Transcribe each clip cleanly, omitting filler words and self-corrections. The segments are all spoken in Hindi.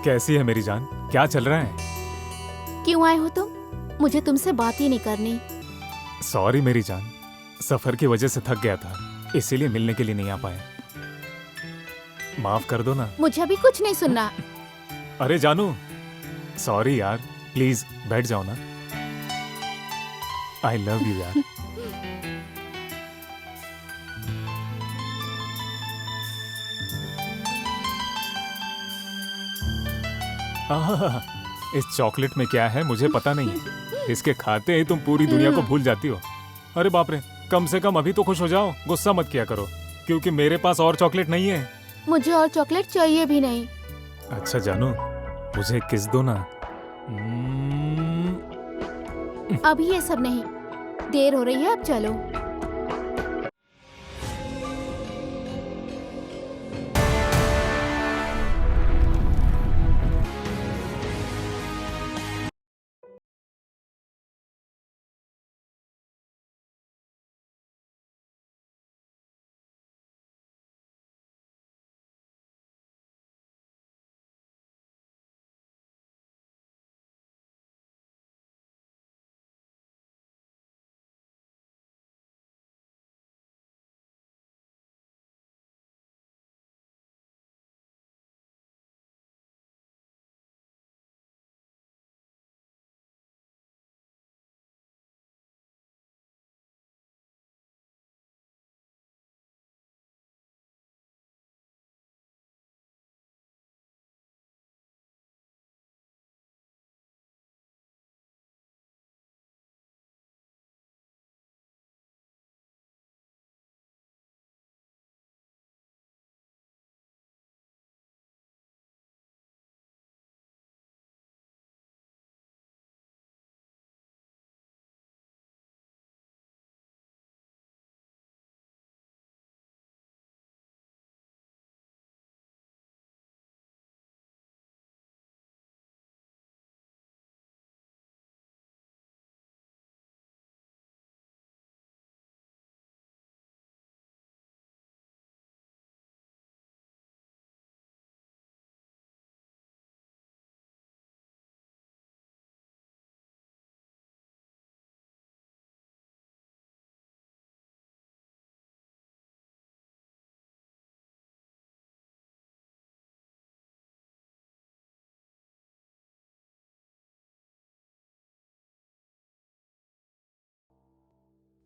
कैसी है मेरी जान? क्या चल रहा है? क्यों आए हो तुम? मुझे तुमसे बात ही नहीं करनी। सॉरी मेरी जान, सफर की वजह से थक गया था, इसीलिए मिलने के लिए नहीं आ पाया। माफ कर दो ना। मुझे अभी कुछ नहीं सुनना। अरे जानू, सॉरी यार, प्लीज बैठ जाओ ना। आई लव यू यार। आहा, इस चॉकलेट में क्या है मुझे पता नहीं है। इसके खाते ही तुम पूरी दुनिया को भूल जाती हो। अरे बाप रे, कम से कम अभी तो खुश हो जाओ, गुस्सा मत किया करो, क्योंकि मेरे पास और चॉकलेट नहीं है। मुझे और चॉकलेट चाहिए भी नहीं। अच्छा जानू, मुझे किस दो ना। अभी ये सब नहीं, देर हो रही है, अब चलो।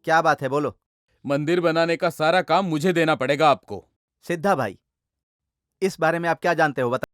क्या बात है, बोलो। मंदिर बनाने का सारा काम मुझे देना पड़ेगा आपको। सिद्धा भाई, इस बारे में आप क्या जानते हो, बता।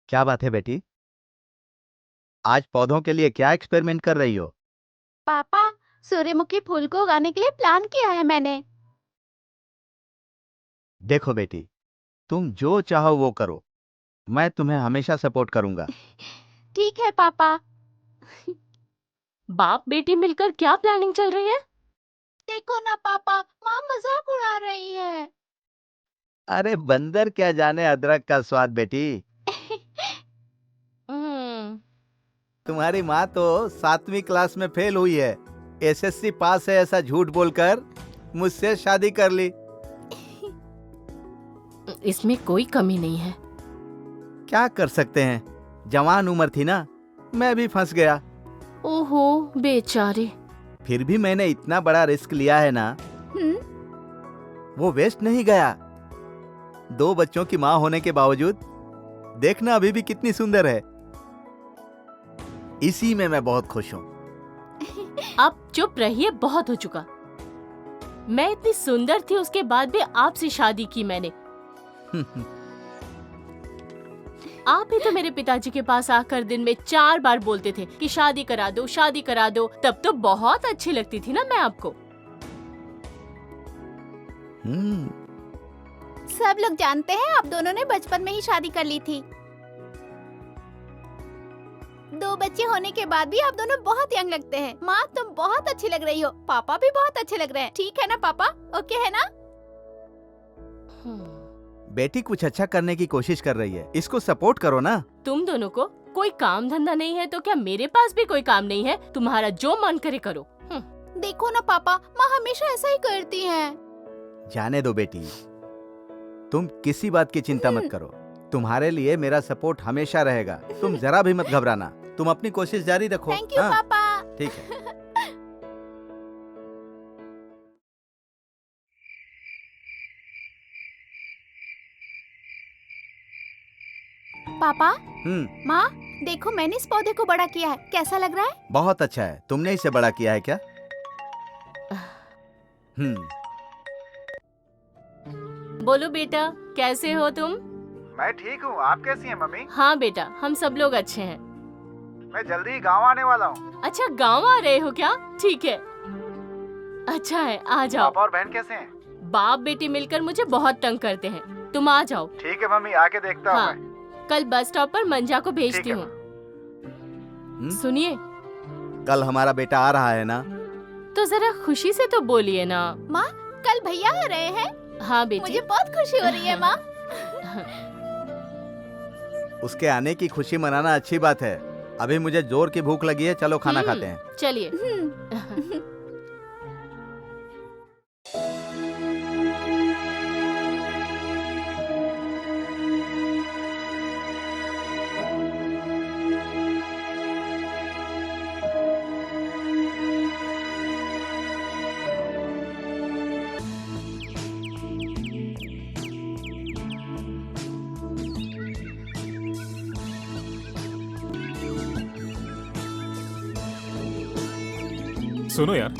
क्या बात है बेटी, आज पौधों के लिए क्या एक्सपेरिमेंट कर रही हो? पापा, सूर्यमुखी फूल को उगाने के लिए प्लान किया है मैंने। देखो बेटी, तुम जो चाहो वो करो, मैं तुम्हें हमेशा सपोर्ट करूंगा। ठीक है पापा। बाप बेटी मिलकर क्या प्लानिंग चल रही है? देखो ना पापा, माँ मजाक उड़ा रही है। अरे बंदर क्या जाने अदरक का स्वाद बेटी। हम्म। तुम्हारी माँ तो 7वीं क्लास में फेल हुई है, एसएससी पास है ऐसा झूठ बोलकर मुझसे शादी कर ली। इसमें कोई कमी नहीं है। क्या कर सकते हैं, जवान उम्र थी ना, मैं भी फंस गया। ओहो बेचारे। फिर भी मैंने इतना बड़ा रिस्क लिया है ना, वो वेस्ट नहीं गया। 2 बच्चों की माँ होने के बावजूद देखना अभी भी कितनी सुंदर है। इसी में मैं बहुत खुश हूँ। आप चुप रहिए, बहुत हो चुका। मैं इतनी सुंदर थी, उसके बाद भी आपसे शादी की मैंने। आप ही तो मेरे पिताजी के पास आकर दिन में 4 बार बोलते थे कि शादी करा दो, शादी करा दो। तब तो बहुत अच्छी लगती थी ना मैं आपको। सब लोग जानते हैं आप दोनों ने बचपन में ही शादी कर ली थी। 2 बच्चे होने के बाद भी आप दोनों बहुत यंग लगते हैं। माँ तुम बहुत अच्छी लग रही हो, पापा भी बहुत अच्छे लग रहे हैं। ठीक है ना पापा? ओके है ना? बेटी कुछ अच्छा करने की कोशिश कर रही है, इसको सपोर्ट करो ना। तुम दोनों को कोई काम धंधा नहीं है तो क्या मेरे पास भी कोई काम नहीं है? तुम्हारा जो मन करे करो। देखो ना पापा, माँ हमेशा ऐसा ही करती हैं। जाने दो बेटी, तुम किसी बात की चिंता मत करो। तुम्हारे लिए मेरा सपोर्ट हमेशा रहेगा। तुम जरा भी मत घबराना। तुम अपनी कोशिश जारी रखो। थैंक यू हाँ, पापा। ठीक है। पापा, हम्म, माँ देखो मैंने इस पौधे को बड़ा किया है, कैसा लग रहा है? बहुत अच्छा है। तुमने इसे बड़ा किया है क्या? बोलो बेटा, कैसे हो तुम? मैं ठीक हूँ। आप कैसी हैं मम्मी? हाँ बेटा, हम सब लोग अच्छे हैं। मैं जल्दी ही गांव आने वाला हूँ। अच्छा, गांव आ रहे हो क्या? ठीक है, अच्छा है, आ जाओ। पापा और बहन कैसे हैं? बाप बेटी मिलकर मुझे बहुत तंग करते हैं। तुम आ जाओ। ठीक है मम्मी, आके देखता हूँ हाँ, मैं। कल बस स्टॉप पर मंजा को भेजती ठीक है, हूँ। सुनिए, कल हमारा बेटा आ रहा है ना? तो जरा खुशी से तो बोलिए ना। माँ कल भैया आ रहे हैं, हाँ बेटी। मुझे बहुत खुशी हो रही है माँ। उसके आने की खुशी मनाना अच्छी बात है। अभी मुझे जोर की भूख लगी है, चलो खाना खाते हैं। चलिए। सुनो यार,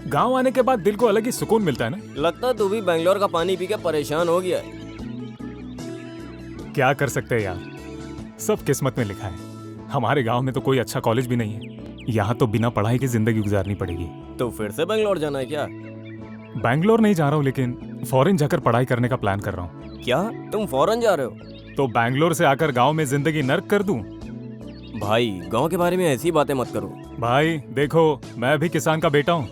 गांव आने के बाद दिल को अलग ही सुकून मिलता है ना। लगता है तू भी बेंगलोर का पानी पी के परेशान हो गया है। क्या कर सकते हैं यार, सब किस्मत में लिखा है। हमारे गांव में तो कोई अच्छा कॉलेज भी नहीं है। यहाँ तो बिना पढ़ाई की जिंदगी गुजारनी पड़ेगी। तो फिर से बेंगलोर जाना है क्या? बैंगलोर नहीं जा रहा हूँ, लेकिन फॉरेन जाकर पढ़ाई करने का प्लान कर रहा हूँ। क्या तुम फॉरेन जा रहे हो? तो बैंगलोर से आकर गांव में जिंदगी नर्क कर दूं? भाई गांव के बारे में ऐसी बातें मत करो। भाई देखो, मैं भी किसान का बेटा हूँ।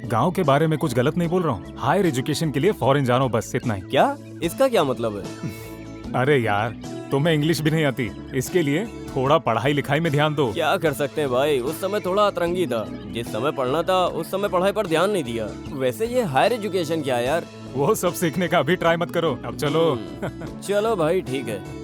गांव के बारे में कुछ गलत नहीं बोल रहा हूँ। हायर एजुकेशन के लिए फॉरेन जा रहा हूँ, बस इतना ही। क्या? इसका क्या मतलब है? अरे यार, तुम्हें इंग्लिश भी नहीं आती, इसके लिए थोड़ा पढ़ाई लिखाई में ध्यान दो। क्या कर सकते हैं भाई, उस समय थोड़ा अतरंगी था। जिस समय पढ़ना था उस समय पढ़ाई पर ध्यान नहीं दिया। वैसे ये हायर एजुकेशन क्या है यार? वो सब सीखने का अभी ट्राई मत करो, अब चलो। चलो भाई ठीक है।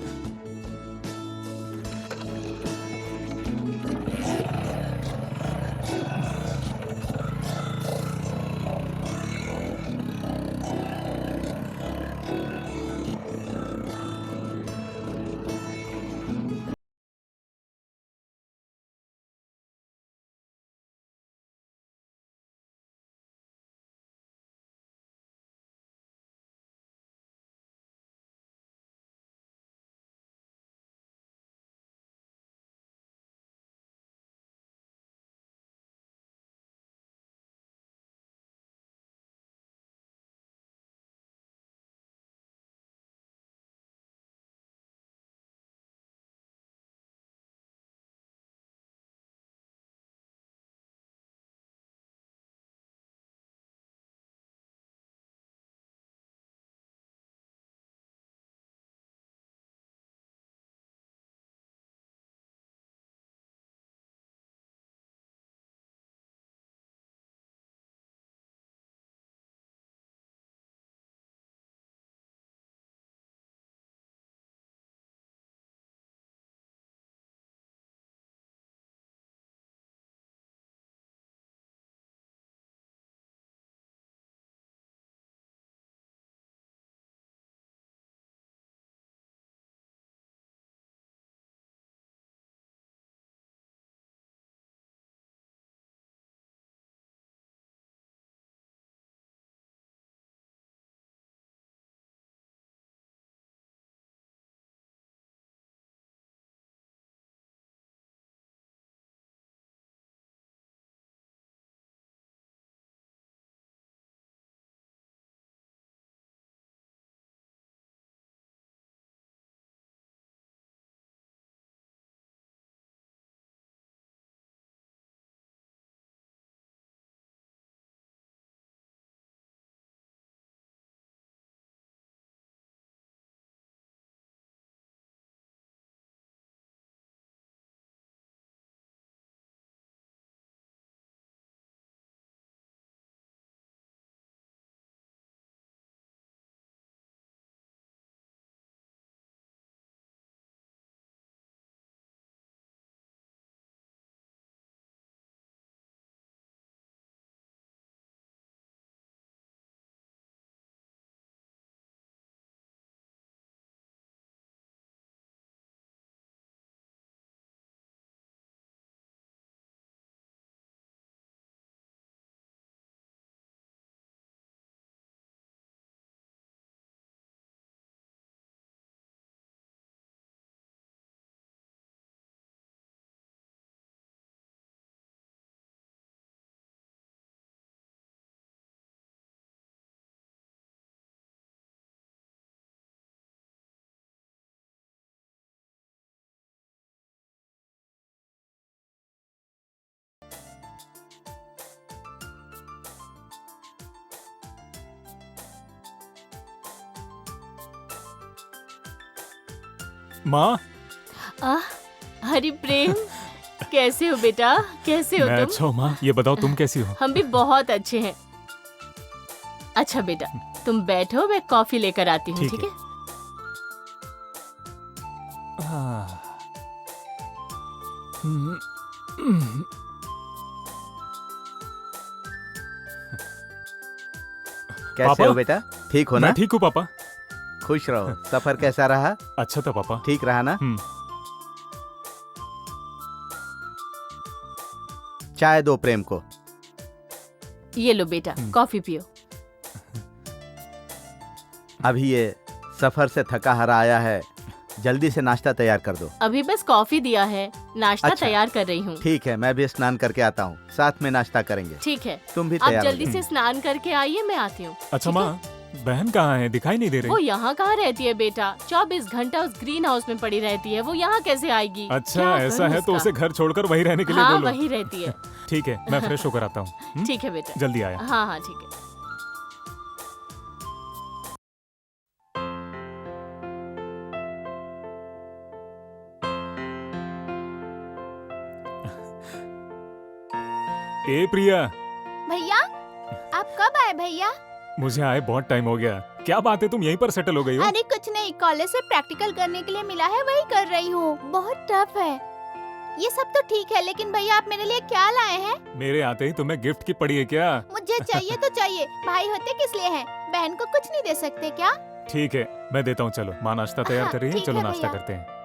माँ, हरि प्रेम, कैसे हो बेटा? कैसे हो मैं तुम? अच्छा हूँ माँ। ये बताओ तुम कैसी हो? हम भी बहुत अच्छे हैं। अच्छा बेटा, तुम बैठो, मैं कॉफी लेकर आती हूँ, ठीक ठीक है। है? हाँ। हम्म, हम्म। कैसे पापा? हो बेटा? ठीक हो ना? मैं ठीक हूँ पापा। खुश रहो। सफर कैसा रहा? अच्छा था पापा। ठीक रहा ना? चाय दो प्रेम को। ये लो बेटा, कॉफी पियो। अभी ये सफर से थका हारा आया है, जल्दी से नाश्ता तैयार कर दो। अभी बस कॉफी दिया है, नाश्ता अच्छा। तैयार कर रही हूँ। ठीक है, मैं भी स्नान करके आता हूँ, साथ में नाश्ता करेंगे। ठीक है, तुम भी आप तैयार हो जल्दी जाओ। से स्नान करके आइए, मैं आती हूँ। अच्छा ठीक है? माँ, बहन कहाँ है? दिखाई नहीं दे वो रही। यहाँ कहाँ रहती है बेटा? 24 घंटा उस ग्रीन हाउस में पड़ी रहती है, वो यहाँ कैसे आएगी? अच्छा क्या ऐसा करूं है तो उसका? उसे घर छोड़कर वहीं रहने के लिए हाँ बोलो। वही रहती है। ठीक है, मैं फ्रेश होकर आता हूँ। ठीक है बेटा। जल्दी आया। हाँ हाँ ठीक है। ए प्रिया, भैया, आप कब आए भैया? मुझे आए बहुत टाइम हो गया। क्या बात है, तुम यहीं पर सेटल हो गई हो? अरे कुछ नहीं, कॉलेज से प्रैक्टिकल करने के लिए मिला है, वही कर रही हूँ। बहुत टफ है। ये सब तो ठीक है, लेकिन भैया आप मेरे लिए क्या लाए हैं? मेरे आते ही तुम्हें गिफ्ट की पड़ी है क्या? मुझे चाहिए तो चाहिए, भाई होते किस लिए हैं? बहन को कुछ नहीं दे सकते क्या? ठीक है, मैं देता हूँ। चलो, माँ नाश्ता तैयार हाँ, कर रही है, ठीक चलो है नाश्ता भैया। करते हैं।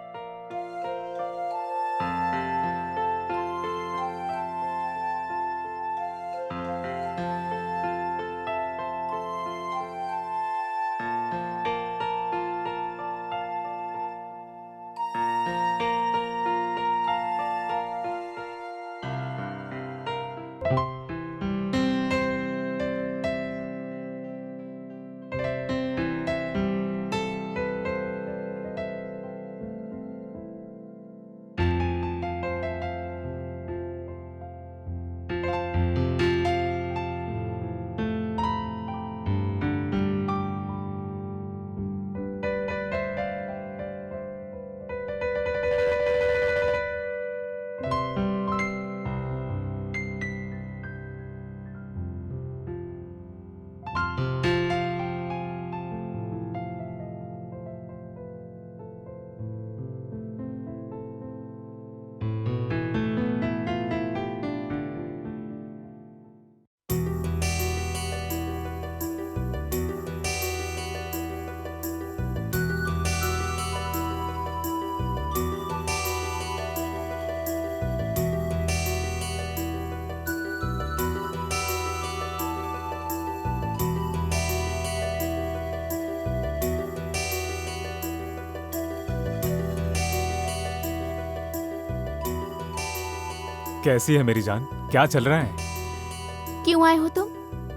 कैसी है मेरी जान? क्या चल रहा है? क्यों आए हो तुम?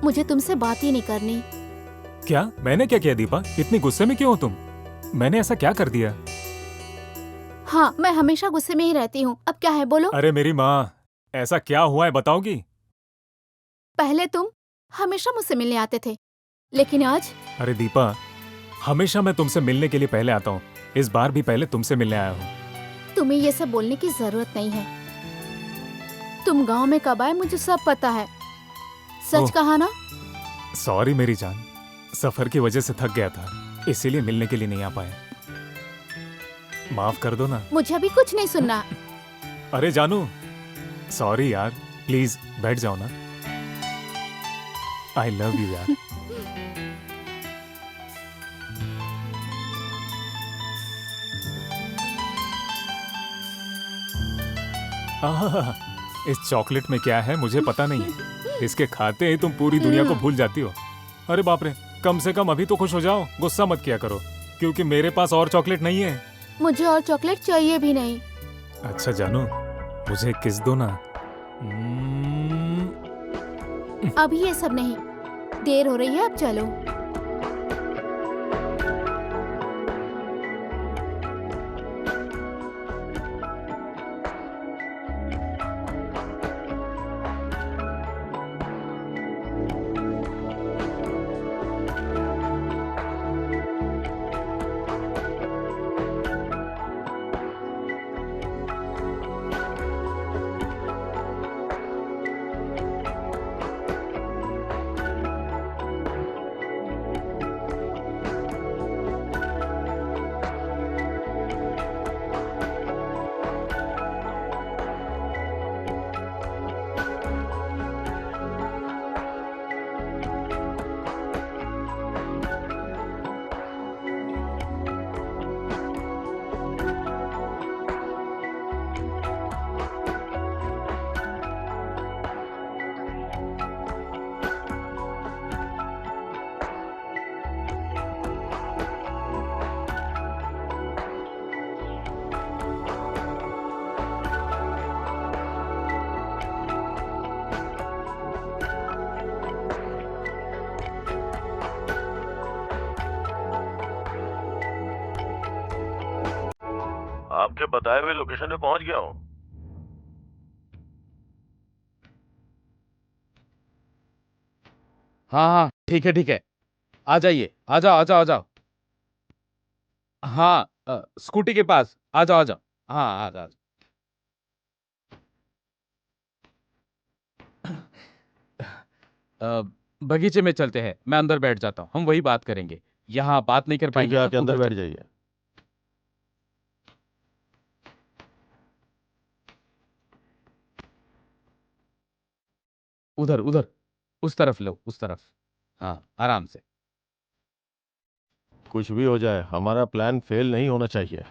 मुझे तुमसे बात ही नहीं करनी। क्या मैंने क्या किया दीपा? इतनी गुस्से में क्यों हो तुम? मैंने ऐसा क्या कर दिया? हाँ, मैं हमेशा गुस्से में ही रहती हूँ। अब क्या है बोलो? अरे मेरी माँ, ऐसा क्या हुआ है बताओगी? पहले तुम हमेशा मुझसे मिलने आते थे, लेकिन आज अरे दीपा, हमेशा मैं तुमसे मिलने के लिए पहले आता हूँ। इस बार भी पहले तुमसे मिलने आया हूँ। तुम्हें ये सब बोलने की जरूरत नहीं है। तुम गांव में कब आए मुझे सब पता है। ओह। सच कहा ना? सॉरी मेरी जान, सफर की वजह से थक गया था, इसीलिए मिलने के लिए नहीं आ पाया। माफ कर दो ना। मुझे अभी कुछ नहीं सुनना। अरे जानू, सॉरी यार, प्लीज बैठ जाओ ना। आई लव यू यार। आहा, इस चॉकलेट में क्या है मुझे पता नहीं है। इसके खाते ही तुम पूरी दुनिया को भूल जाती हो। अरे बाप रे, कम से कम अभी तो खुश हो जाओ, गुस्सा मत किया करो, क्योंकि मेरे पास और चॉकलेट नहीं है। मुझे और चॉकलेट चाहिए भी नहीं। अच्छा जानू, मुझे किस दो ना। अभी ये सब नहीं, देर हो रही है, अब चलो। उनके बताए हुए लोकेशन पे पहुंच गया हूँ। हाँ हाँ ठीक है, आ जाइए, आ जाओ आ जाओ आ जाओ। हाँ स्कूटी के पास आ जाओ आ जाओ। हाँ आ जाओ। अ, बगीचे में चलते हैं, मैं अंदर बैठ जाता हूँ, हम वही बात करेंगे। यहाँ बात नहीं कर ठीक पाएंगे है, ना, आके अंदर उधर बैठ जाइए। उधर उधर, उस तरफ लो, उस तरफ। हाँ आराम से। कुछ भी हो जाए, हमारा प्लान फेल नहीं होना चाहिए।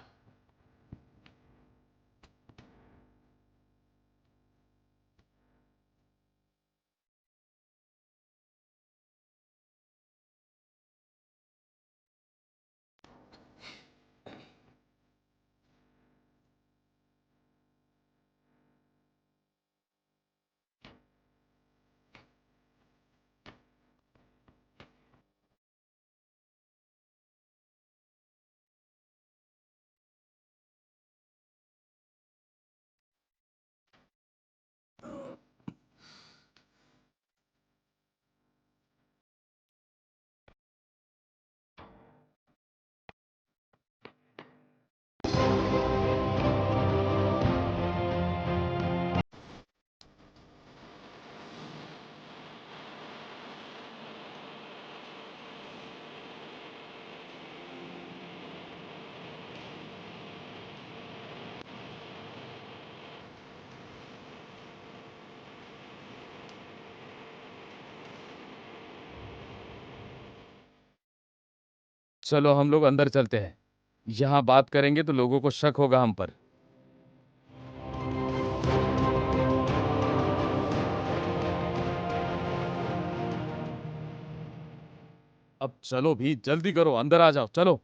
चलो हम लोग अंदर चलते हैं, यहाँ बात करेंगे तो लोगों को शक होगा हम पर। अब चलो भी, जल्दी करो, अंदर आ जाओ, चलो।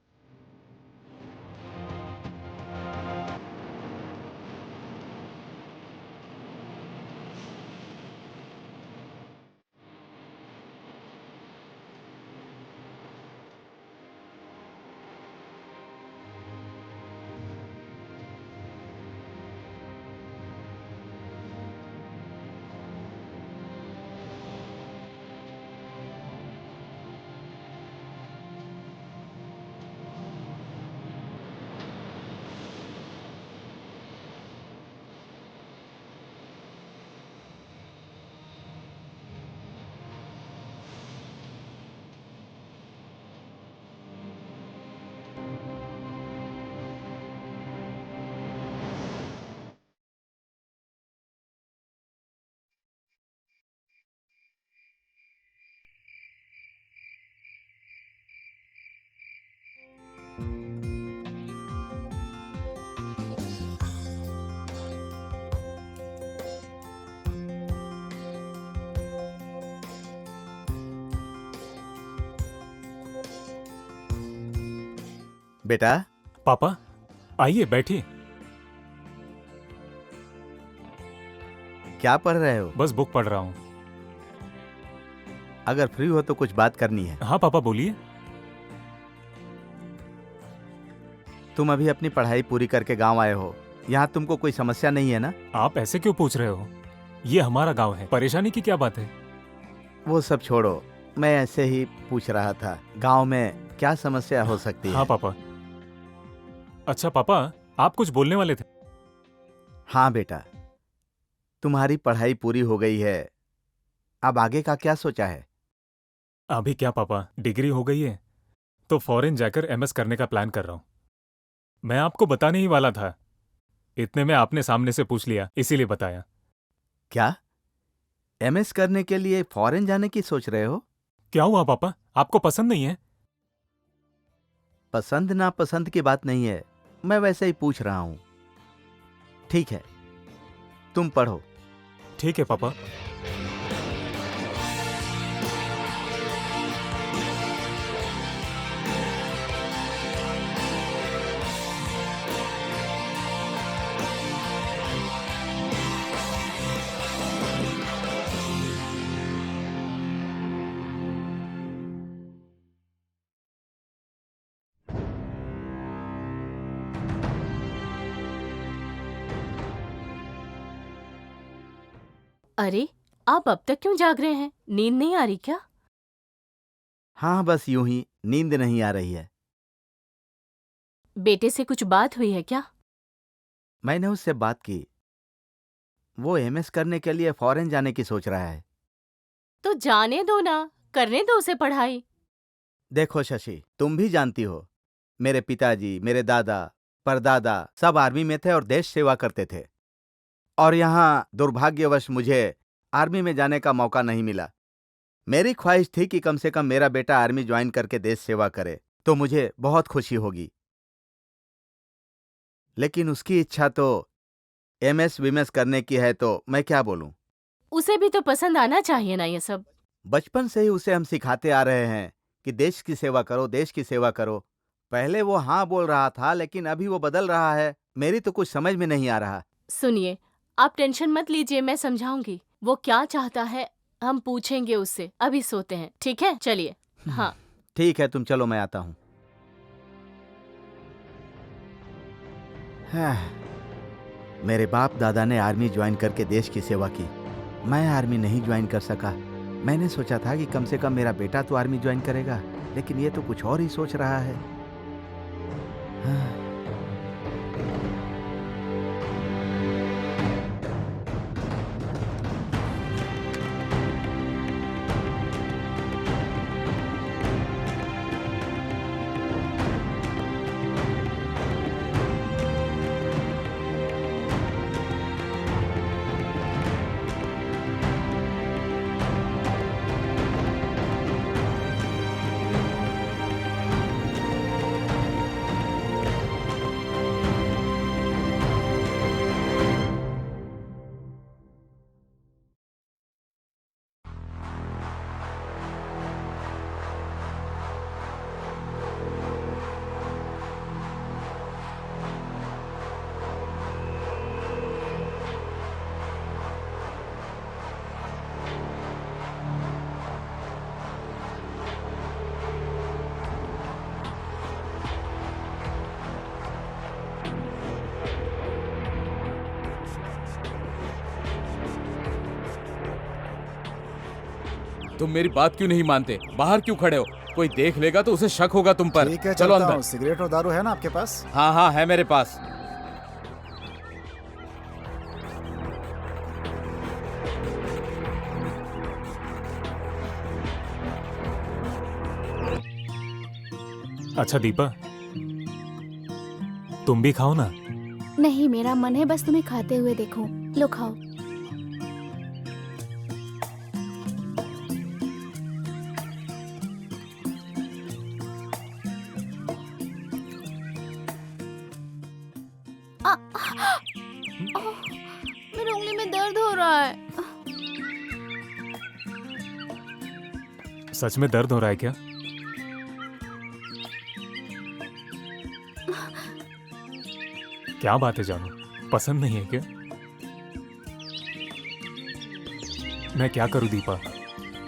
बेटा, पापा आइए बैठिए। क्या पढ़ रहे हो? बस बुक पढ़ रहा हूँ। अगर फ्री हो तो कुछ बात करनी है। हाँ पापा बोलिए। तुम अभी अपनी पढ़ाई पूरी करके गांव आए हो, यहाँ तुमको कोई समस्या नहीं है ना? आप ऐसे क्यों पूछ रहे हो? ये हमारा गांव है, परेशानी की क्या बात है? वो सब छोड़ो, मैं ऐसे ही पूछ रहा था, गांव में क्या समस्या हो सकती है? हाँ पापा। अच्छा पापा, आप कुछ बोलने वाले थे? हाँ बेटा, तुम्हारी पढ़ाई पूरी हो गई है, अब आगे का क्या सोचा है? अभी क्या पापा, डिग्री हो गई है तो फॉरेन जाकर एमएस करने का प्लान कर रहा हूँ। मैं आपको बताने ही वाला था, इतने में आपने सामने से पूछ लिया, इसीलिए बताया। क्या एमएस करने के लिए फॉरेन जाने की सोच रहे हो? क्या हुआ पापा, आपको पसंद नहीं है? पसंद ना पसंद की बात नहीं है, मैं वैसे ही पूछ रहा हूं। ठीक है, तुम पढ़ो। ठीक है पापा। अरे, आप अब तक क्यों जाग रहे हैं? नींद नहीं आ रही क्या? हाँ, बस यूं ही, नींद नहीं आ रही है। बेटे से कुछ बात हुई है क्या? मैंने उससे बात की। वो एमएस करने के लिए फॉरेन जाने की सोच रहा है। तो जाने दो ना, करने दो उसे पढ़ाई। देखो शशि, तुम भी जानती हो, मेरे पिताजी, मेरे दादा, परदादा सब आर्मी में थे और देश सेवा करते थे। और यहाँ दुर्भाग्यवश मुझे आर्मी में जाने का मौका नहीं मिला। मेरी ख्वाहिश थी कि कम से कम मेरा बेटा आर्मी ज्वाइन करके देश सेवा करे, तो मुझे बहुत खुशी होगी। लेकिन उसकी इच्छा तो एमएस विमएस करने की है, तो मैं क्या बोलूं। उसे भी तो पसंद आना चाहिए ना ये सब। बचपन से ही उसे हम सिखाते आ रहे हैं कि देश की सेवा करो, देश की सेवा करो। पहले वो हाँ बोल रहा था, लेकिन अभी वो बदल रहा है। मेरी तो कुछ समझ में नहीं आ रहा। सुनिए, आप टेंशन मत लीजिए, मैं समझाऊंगी। वो क्या चाहता है हम पूछेंगे उससे। अभी सोते हैं, ठीक है? चलिए। हाँ। ठीक है, तुम चलो, मैं आता हूं। मेरे बाप दादा ने आर्मी ज्वाइन करके देश की सेवा की। मैं आर्मी नहीं ज्वाइन कर सका। मैंने सोचा था कि कम से कम मेरा बेटा तो आर्मी ज्वाइन करेगा, लेकिन ये तो कुछ और ही सोच रहा है। तुम मेरी बात क्यों नहीं मानते? बाहर क्यों खड़े हो? कोई देख लेगा तो उसे शक होगा तुम पर। ठीक है, चलो चलता अंदर। हूँ। सिगरेट और दारू है ना आपके पास? हाँ हाँ, है मेरे पास। अच्छा दीपा, तुम भी खाओ ना। नहीं, मेरा मन है बस तुम्हें खाते हुए देखूं। लो खाओ। मेरी उंगली में दर्द हो रहा है। सच में दर्द हो रहा है क्या? क्या बात है जानू, पसंद नहीं है क्या? मैं क्या करूं दीपा,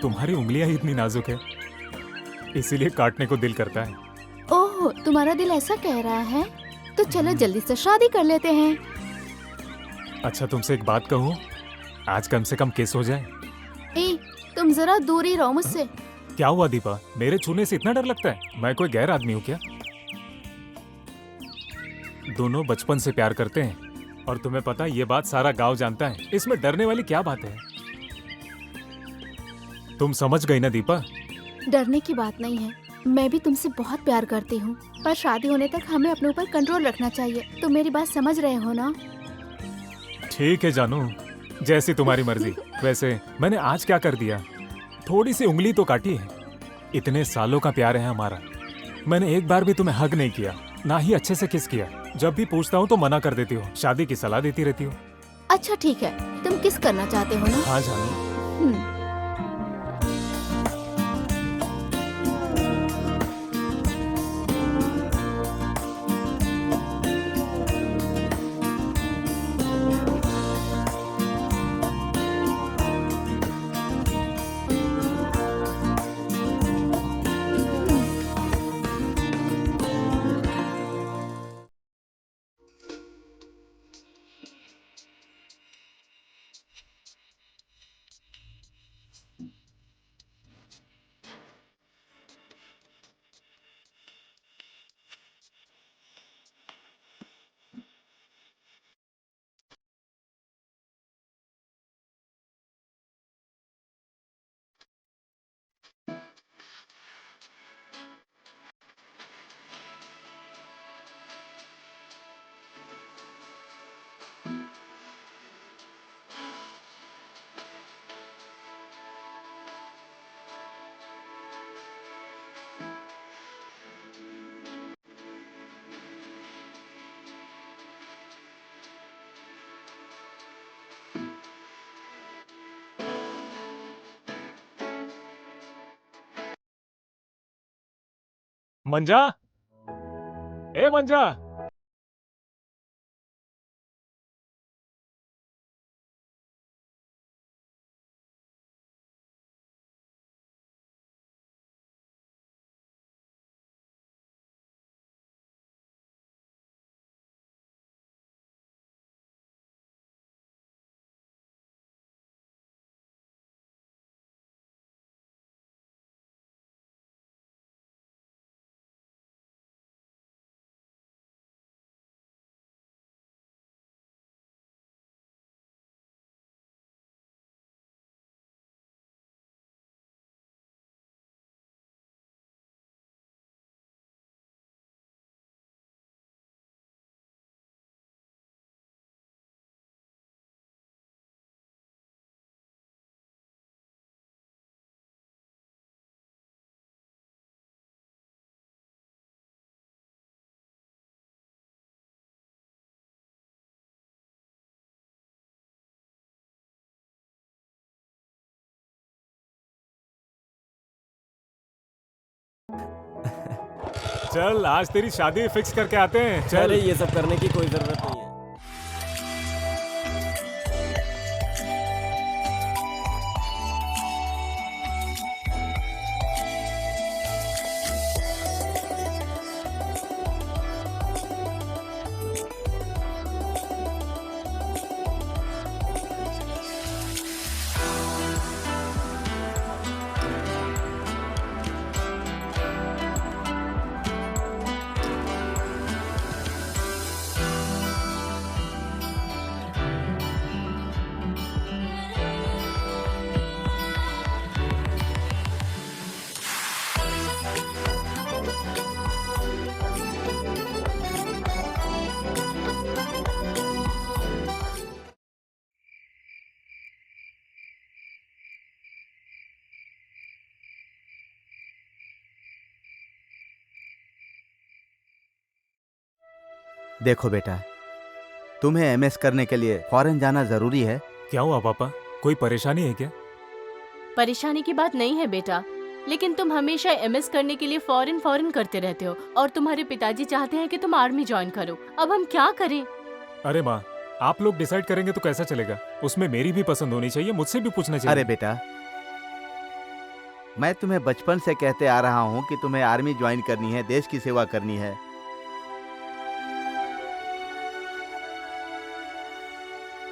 तुम्हारी उंगलियां ही इतनी नाजुक है, इसीलिए काटने को दिल करता है। ओह, तुम्हारा दिल ऐसा कह रहा है? तो चलो जल्दी से शादी कर लेते हैं। अच्छा तुमसे एक बात कहूं, आज कम से कम किस हो जाए। ए, तुम जरा दूर ही रहो मुझसे। क्या हुआ दीपा, मेरे छूने से इतना डर लगता है? मैं कोई गैर आदमी हूँ क्या? दोनों बचपन से प्यार करते हैं और तुम्हें पता है ये बात सारा गांव जानता है। इसमें डरने वाली क्या बात है? तुम समझ गई ना दीपा? डरने की बात नहीं है, मैं भी तुमसे बहुत प्यार करती हूँ, पर शादी होने तक हमें अपने ऊपर कंट्रोल रखना चाहिए। तुम मेरी बात समझ रहे हो ना? ठीक है जानू, जैसी तुम्हारी मर्जी। वैसे मैंने आज क्या कर दिया? थोड़ी सी उंगली तो काटी है। इतने सालों का प्यार है हमारा, मैंने एक बार भी तुम्हें हग नहीं किया, ना ही अच्छे से किस किया। जब भी पूछता हूँ तो मना कर देती हो, शादी की सलाह देती रहती हो। अच्छा ठीक है, तुम किस करना चाहते हो ना? हाँ जानू। हम्म। मंजा, ए मंजा। चल आज तेरी शादी फिक्स करके आते हैं। चल। अरे ये सब करने की कोई जरूरत नहीं है। देखो बेटा, तुम्हें एमएस करने के लिए फॉरेन जाना जरूरी है। क्या हुआ पापा, कोई परेशानी है क्या? परेशानी की बात नहीं है बेटा, लेकिन तुम हमेशा एमएस करने के लिए फॉरेन करते रहते हो और तुम्हारे पिताजी चाहते हैं कि तुम आर्मी ज्वाइन करो। अब हम क्या करें? अरे माँ, आप लोग डिसाइड करेंगे तो कैसा चलेगा? उसमें मेरी भी पसंद होनी चाहिए, मुझसे भी पूछना चाहिए। अरे बेटा, मैं तुम्हें बचपन से कहते आ रहा हूँ कि तुम्हें आर्मी ज्वाइन करनी है, देश की सेवा करनी है।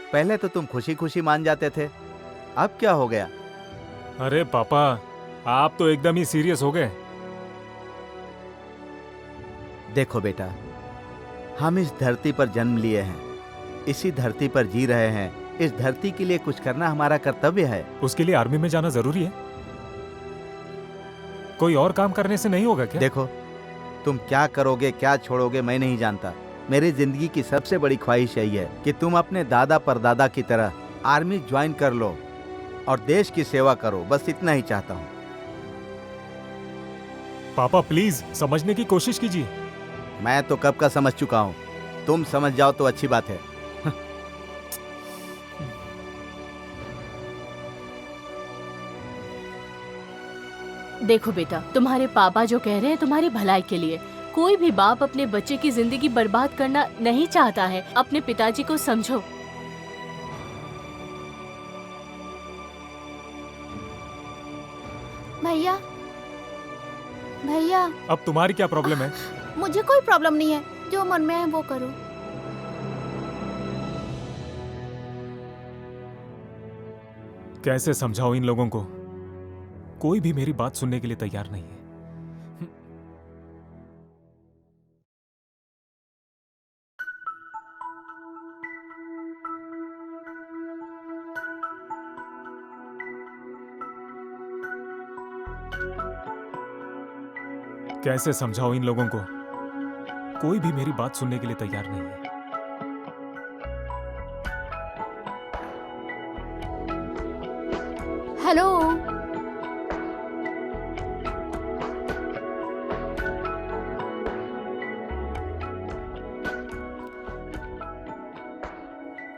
पहले तो तुम खुशी खुशी मान जाते थे, अब क्या हो गया? अरे पापा, आप तो एकदम ही सीरियस हो गए। देखो बेटा, हम इस धरती पर जन्म लिए हैं, इसी धरती पर जी रहे हैं। इस धरती के लिए कुछ करना हमारा कर्तव्य है। उसके लिए आर्मी में जाना जरूरी है? कोई और काम करने से नहीं होगा क्या? देखो, तुम क्या करोगे क्या छोड़ोगे मैं नहीं जानता। मेरी जिंदगी की सबसे बड़ी ख्वाहिश यही है कि तुम अपने दादा परदादा की तरह आर्मी ज्वाइन कर लो और देश की सेवा करो। बस इतना ही चाहता हूँ। पापा प्लीज समझने की कोशिश कीजिए। मैं तो कब का समझ चुका हूँ, तुम समझ जाओ तो अच्छी बात है। देखो बेटा, तुम्हारे पापा जो कह रहे हैं तुम्हारी भलाई के लिए। कोई भी बाप अपने बच्चे की जिंदगी बर्बाद करना नहीं चाहता है। अपने पिताजी को समझो। भैया, भैया, अब तुम्हारी क्या प्रॉब्लम है? मुझे कोई प्रॉब्लम नहीं है, जो मन में है वो करो। कैसे समझाओ इन लोगों को? कोई भी मेरी बात सुनने के लिए तैयार नहीं है। कैसे समझाओ इन लोगों को? कोई भी मेरी बात सुनने के लिए तैयार नहीं है। हेलो,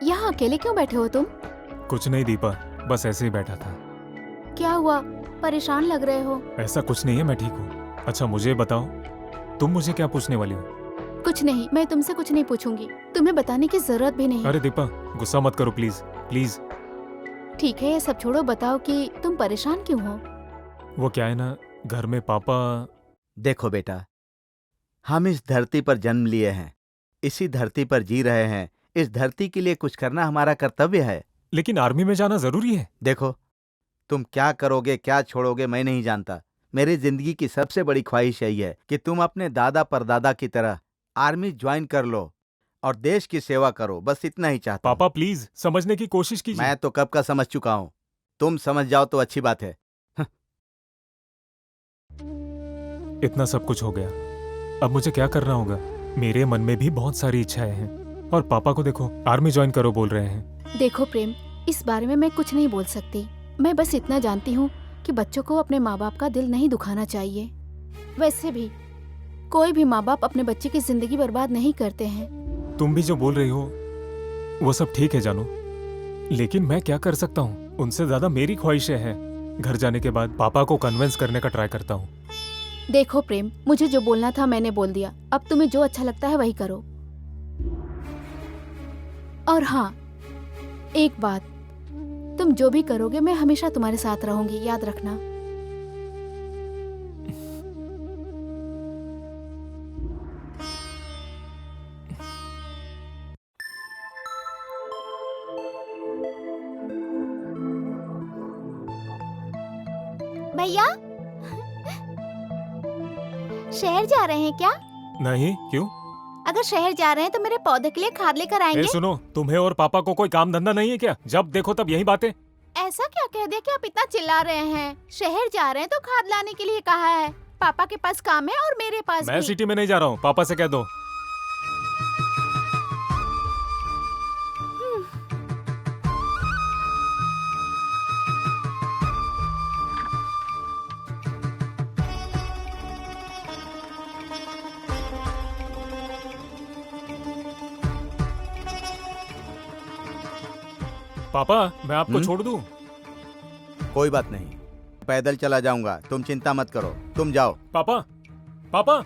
यहाँ अकेले क्यों बैठे हो तुम? कुछ नहीं दीपा, बस ऐसे ही बैठा था। क्या हुआ, परेशान लग रहे हो? ऐसा कुछ नहीं है, मैं ठीक हूँ। अच्छा मुझे बताओ, तुम मुझे क्या पूछने वाली हो? कुछ नहीं, मैं तुमसे कुछ नहीं पूछूंगी। तुम्हें बताने की जरूरत भी नहीं। अरे दीपा, गुस्सा मत करो प्लीज प्लीज। ठीक है, ये सब छोड़ो, बताओ कि तुम परेशान क्यों हो? वो क्या है ना, घर में पापा। देखो बेटा, हम इस धरती पर जन्म लिए हैं, इसी धरती पर जी रहे हैं। इस धरती के लिए कुछ करना हमारा कर्तव्य है। लेकिन आर्मी में जाना जरूरी है। देखो, तुम क्या करोगे क्या छोड़ोगे मैं नहीं जानता। मेरी जिंदगी की सबसे बड़ी ख्वाहिश यही है कि तुम अपने दादा परदादा की तरह आर्मी ज्वाइन कर लो और देश की सेवा करो। बस इतना ही चाहता हूं। पापा प्लीज समझने की कोशिश कीजिए। मैं तो कब का समझ चुका हूं। तुम समझ जाओ तो अच्छी बात है। इतना सब कुछ हो गया, अब मुझे क्या करना होगा? मेरे मन में भी बहुत सारी इच्छाएं हैं और पापा को देखो, आर्मी ज्वाइन करो बोल रहे हैं। देखो प्रेम, इस बारे में मैं कुछ नहीं बोल सकती। मैं बस इतना जानती हूँ कि बच्चों को अपने माँ बाप का दिल नहीं दुखाना चाहिए। वैसे भी कोई भी माँ बाप अपने बच्चे की जिंदगी बर्बाद नहीं करते हैं। तुम भी जो बोल रही हो वो सब ठीक है जानू, लेकिन मैं क्या कर सकता हूँ? उनसे ज्यादा मेरी ख्वाहिशें हैं। घर जाने के बाद पापा को कन्विंस करने का ट्राई करता हूँ। देखो प्रेम, मुझे जो बोलना था मैंने बोल दिया। अब तुम्हें जो अच्छा लगता है वही करो। और हाँ, एक बात, तुम जो भी करोगे मैं हमेशा तुम्हारे साथ रहूंगी, याद रखना। भैया, शहर जा रहे हैं क्या? नहीं, क्यों? अगर शहर जा रहे हैं तो मेरे पौधे के लिए खाद लेकर ए आएंगे। सुनो, तुम्हें और पापा को कोई काम धंधा नहीं है क्या? जब देखो तब यही बातें। ऐसा क्या कह दिया कि आप इतना चिल्ला रहे हैं? शहर जा रहे हैं तो खाद लाने के लिए कहा है। पापा के पास काम है और मेरे पास मैं भी। सिटी में नहीं जा रहा हूँ, पापा से कह दो। पापा, मैं आपको छोड़ दूं? कोई बात नहीं, पैदल चला जाऊंगा। तुम चिंता मत करो, तुम जाओ। पापा, पापा।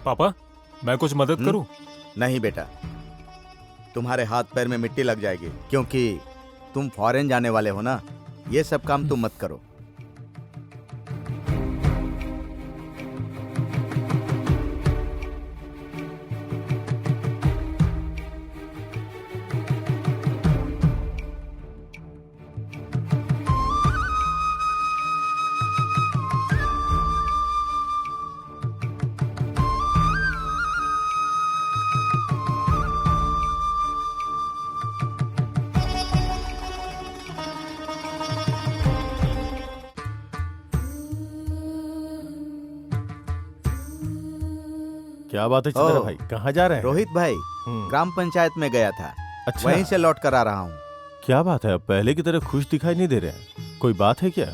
पापा, मैं कुछ मदद करूं? नहीं बेटा, तुम्हारे हाथ पैर में मिट्टी लग जाएगी, क्योंकि तुम फॉरेन जाने वाले हो ना। ये सब काम तुम मत करो। क्या बात है चंद्रा ओह, भाई, कहाँ जा रहे हैं? रोहित भाई, हम्म, ग्राम पंचायत में गया था, अच्छा। वहीं से लौट कर आ रहा हूँ। क्या बात है, अब पहले की तरह खुश दिखाई नहीं दे रहे हैं। कोई बात है क्या?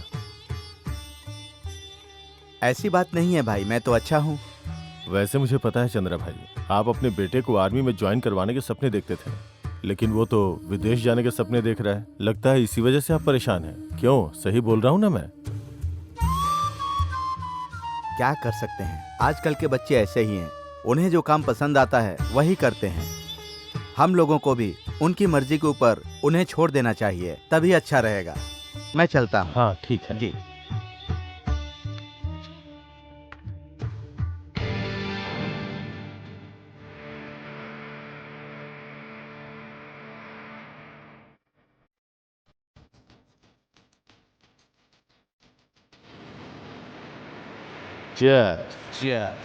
ऐसी बात नहीं है भाई, मैं तो अच्छा हूँ। वैसे मुझे पता है चंद्रा भाई, आप अपने बेटे को आर्मी में ज्वाइन करवाने के सपने देखते थे, लेकिन वो तो विदेश जाने के सपने देख रहा है। लगता है इसी वजह से आप परेशान हैं। क्यों, सही बोल रहा हूँ ना मैं? क्या कर सकते हैं, आजकल के बच्चे ऐसे ही हैं। उन्हें जो काम पसंद आता है वही करते हैं। हम लोगों को भी उनकी मर्जी के ऊपर उन्हें छोड़ देना चाहिए, तभी अच्छा रहेगा। मैं चलता हूँ। हाँ ठीक है जी। Cheers. Cheers.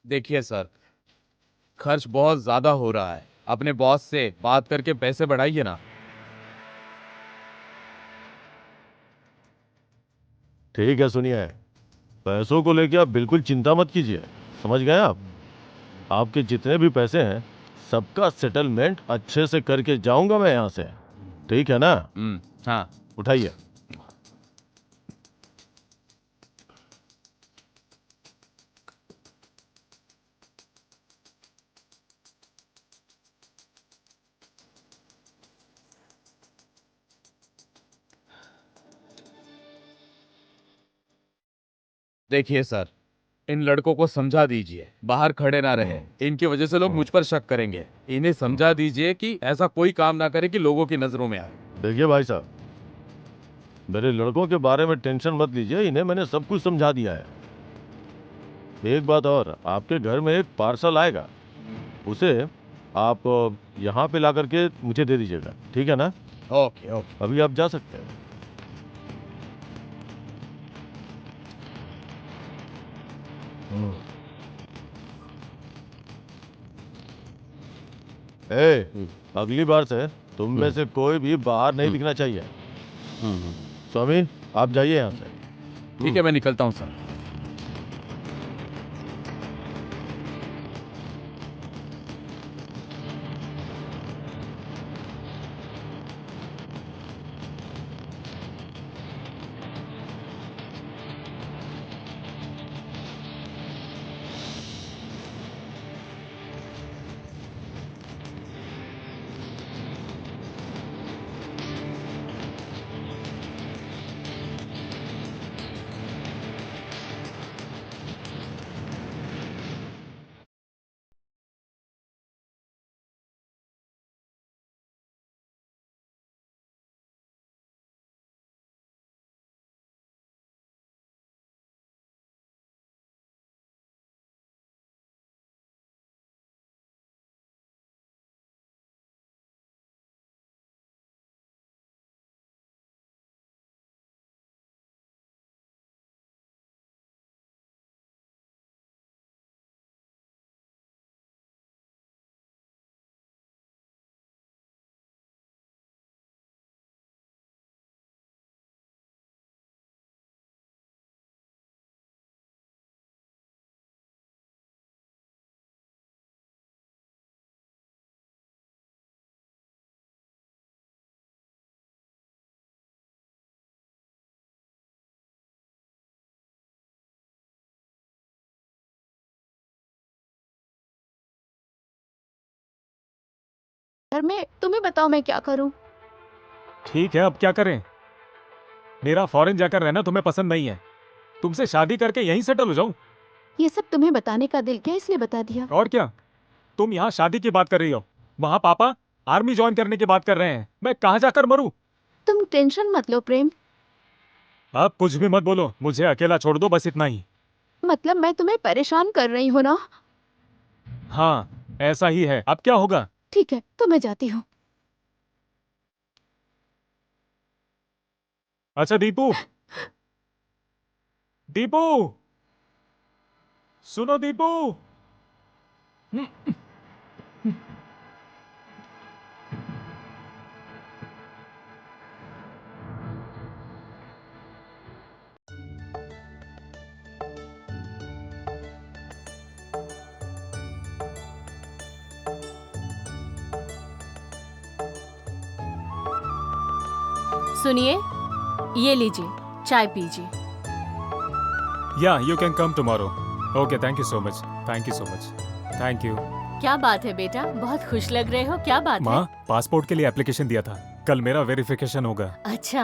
देखिए सर, खर्च बहुत ज्यादा हो रहा है। अपने बॉस से बात करके पैसे बढ़ाइए ना। ठीक है, सुनिए, पैसों को लेके आप बिल्कुल चिंता मत कीजिए, समझ गए आप? आपके जितने भी पैसे हैं सबका सेटलमेंट अच्छे से करके जाऊंगा मैं यहाँ से, ठीक है ना? हाँ। उठाइए। देखिए सर, इन लड़कों को समझा दीजिए, बाहर खड़े ना रहे, इनकी वजह से लोग मुझ पर शक करेंगे। इन्हें समझा दीजिए कि ऐसा कोई काम ना करे कि लोगों की नजरों में आए। देखिए भाई साहब, मेरे लड़कों के बारे में टेंशन मत लीजिए, इन्हें मैंने सब कुछ समझा दिया है। एक बात और, आपके घर में एक पार्सल आएगा, उसे आप यहाँ पे ला करके मुझे दे दीजिएगा, ठीक है ना? Okay okay. अभी आप जा सकते हैं। अगली बार से तुम में से कोई भी बाहर नहीं दिखना चाहिए। स्वामी, आप जाइए यहाँ से। ठीक है, मैं निकलता हूँ सर। घर में तुम्हें बताओ मैं क्या करूं। ठीक है, अब क्या करें? मेरा फॉरेन जाकर रहना तुम्हें पसंद नहीं है, तुमसे शादी करके यहीं सेटल हो जाऊं? ये सब तुम्हें बताने का दिल क्या, इसलिए बता दिया। और क्या, तुम यहाँ शादी की बात कर रही हो, वहाँ पापा आर्मी ज्वाइन करने की बात कर रहे हैं। मैं कहाँ जाकर मरूं? तुम टेंशन मत लो प्रेम, अब कुछ भी मत बोलो, मुझे अकेला छोड़ दो, बस इतना ही। मतलब मैं तुम्हें परेशान कर रही हूँ ना। हाँ, ऐसा ही है, अब क्या होगा? ठीक है, तो मैं जाती हूँ। अच्छा दीपू, दीपू, सुनो दीपू। सुनिए, ये लीजिए, चाय पीजिए। या you can come tomorrow. Okay, thank you so much, thank you so much, thank you. क्या बात है बेटा, बहुत खुश लग रहे हो, क्या बात है? माँ, पासपोर्ट के लिए एप्लीकेशन दिया था, कल मेरा वेरिफिकेशन होगा। अच्छा,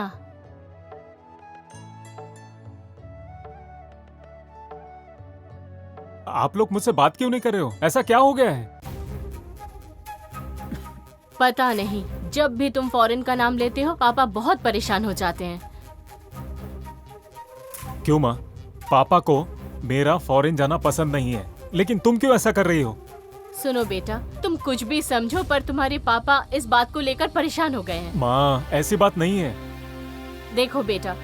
आप लोग मुझसे बात क्यों नहीं कर रहे हो? ऐसा क्या हो गया है? पता नहीं, जब भी तुम फॉरेन का नाम लेते हो पापा बहुत परेशान हो जाते हैं। क्यों माँ? पापा को मेरा फॉरेन जाना पसंद नहीं है, लेकिन तुम क्यों ऐसा कर रही हो? सुनो बेटा, तुम कुछ भी समझो पर तुम्हारे पापा इस बात को लेकर परेशान हो गए हैं। माँ, ऐसी बात नहीं है। देखो बेटा,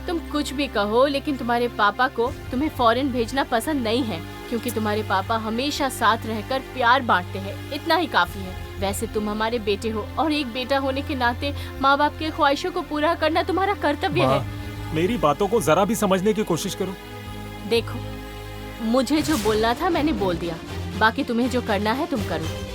तुम कुछ भी कहो लेकिन तुम्हारे पापा को तुम्हें फॉरेन भेजना पसंद नहीं है, क्योंकि तुम्हारे पापा हमेशा साथ रहकर प्यार बांटते हैं, इतना ही काफी है। वैसे तुम हमारे बेटे हो और एक बेटा होने के नाते माँ बाप के ख्वाहिशों को पूरा करना तुम्हारा कर्तव्य है। मेरी बातों को जरा भी समझने की कोशिश करो। देखो, मुझे जो बोलना था मैंने बोल दिया, बाकी तुम्हें जो करना है तुम करो।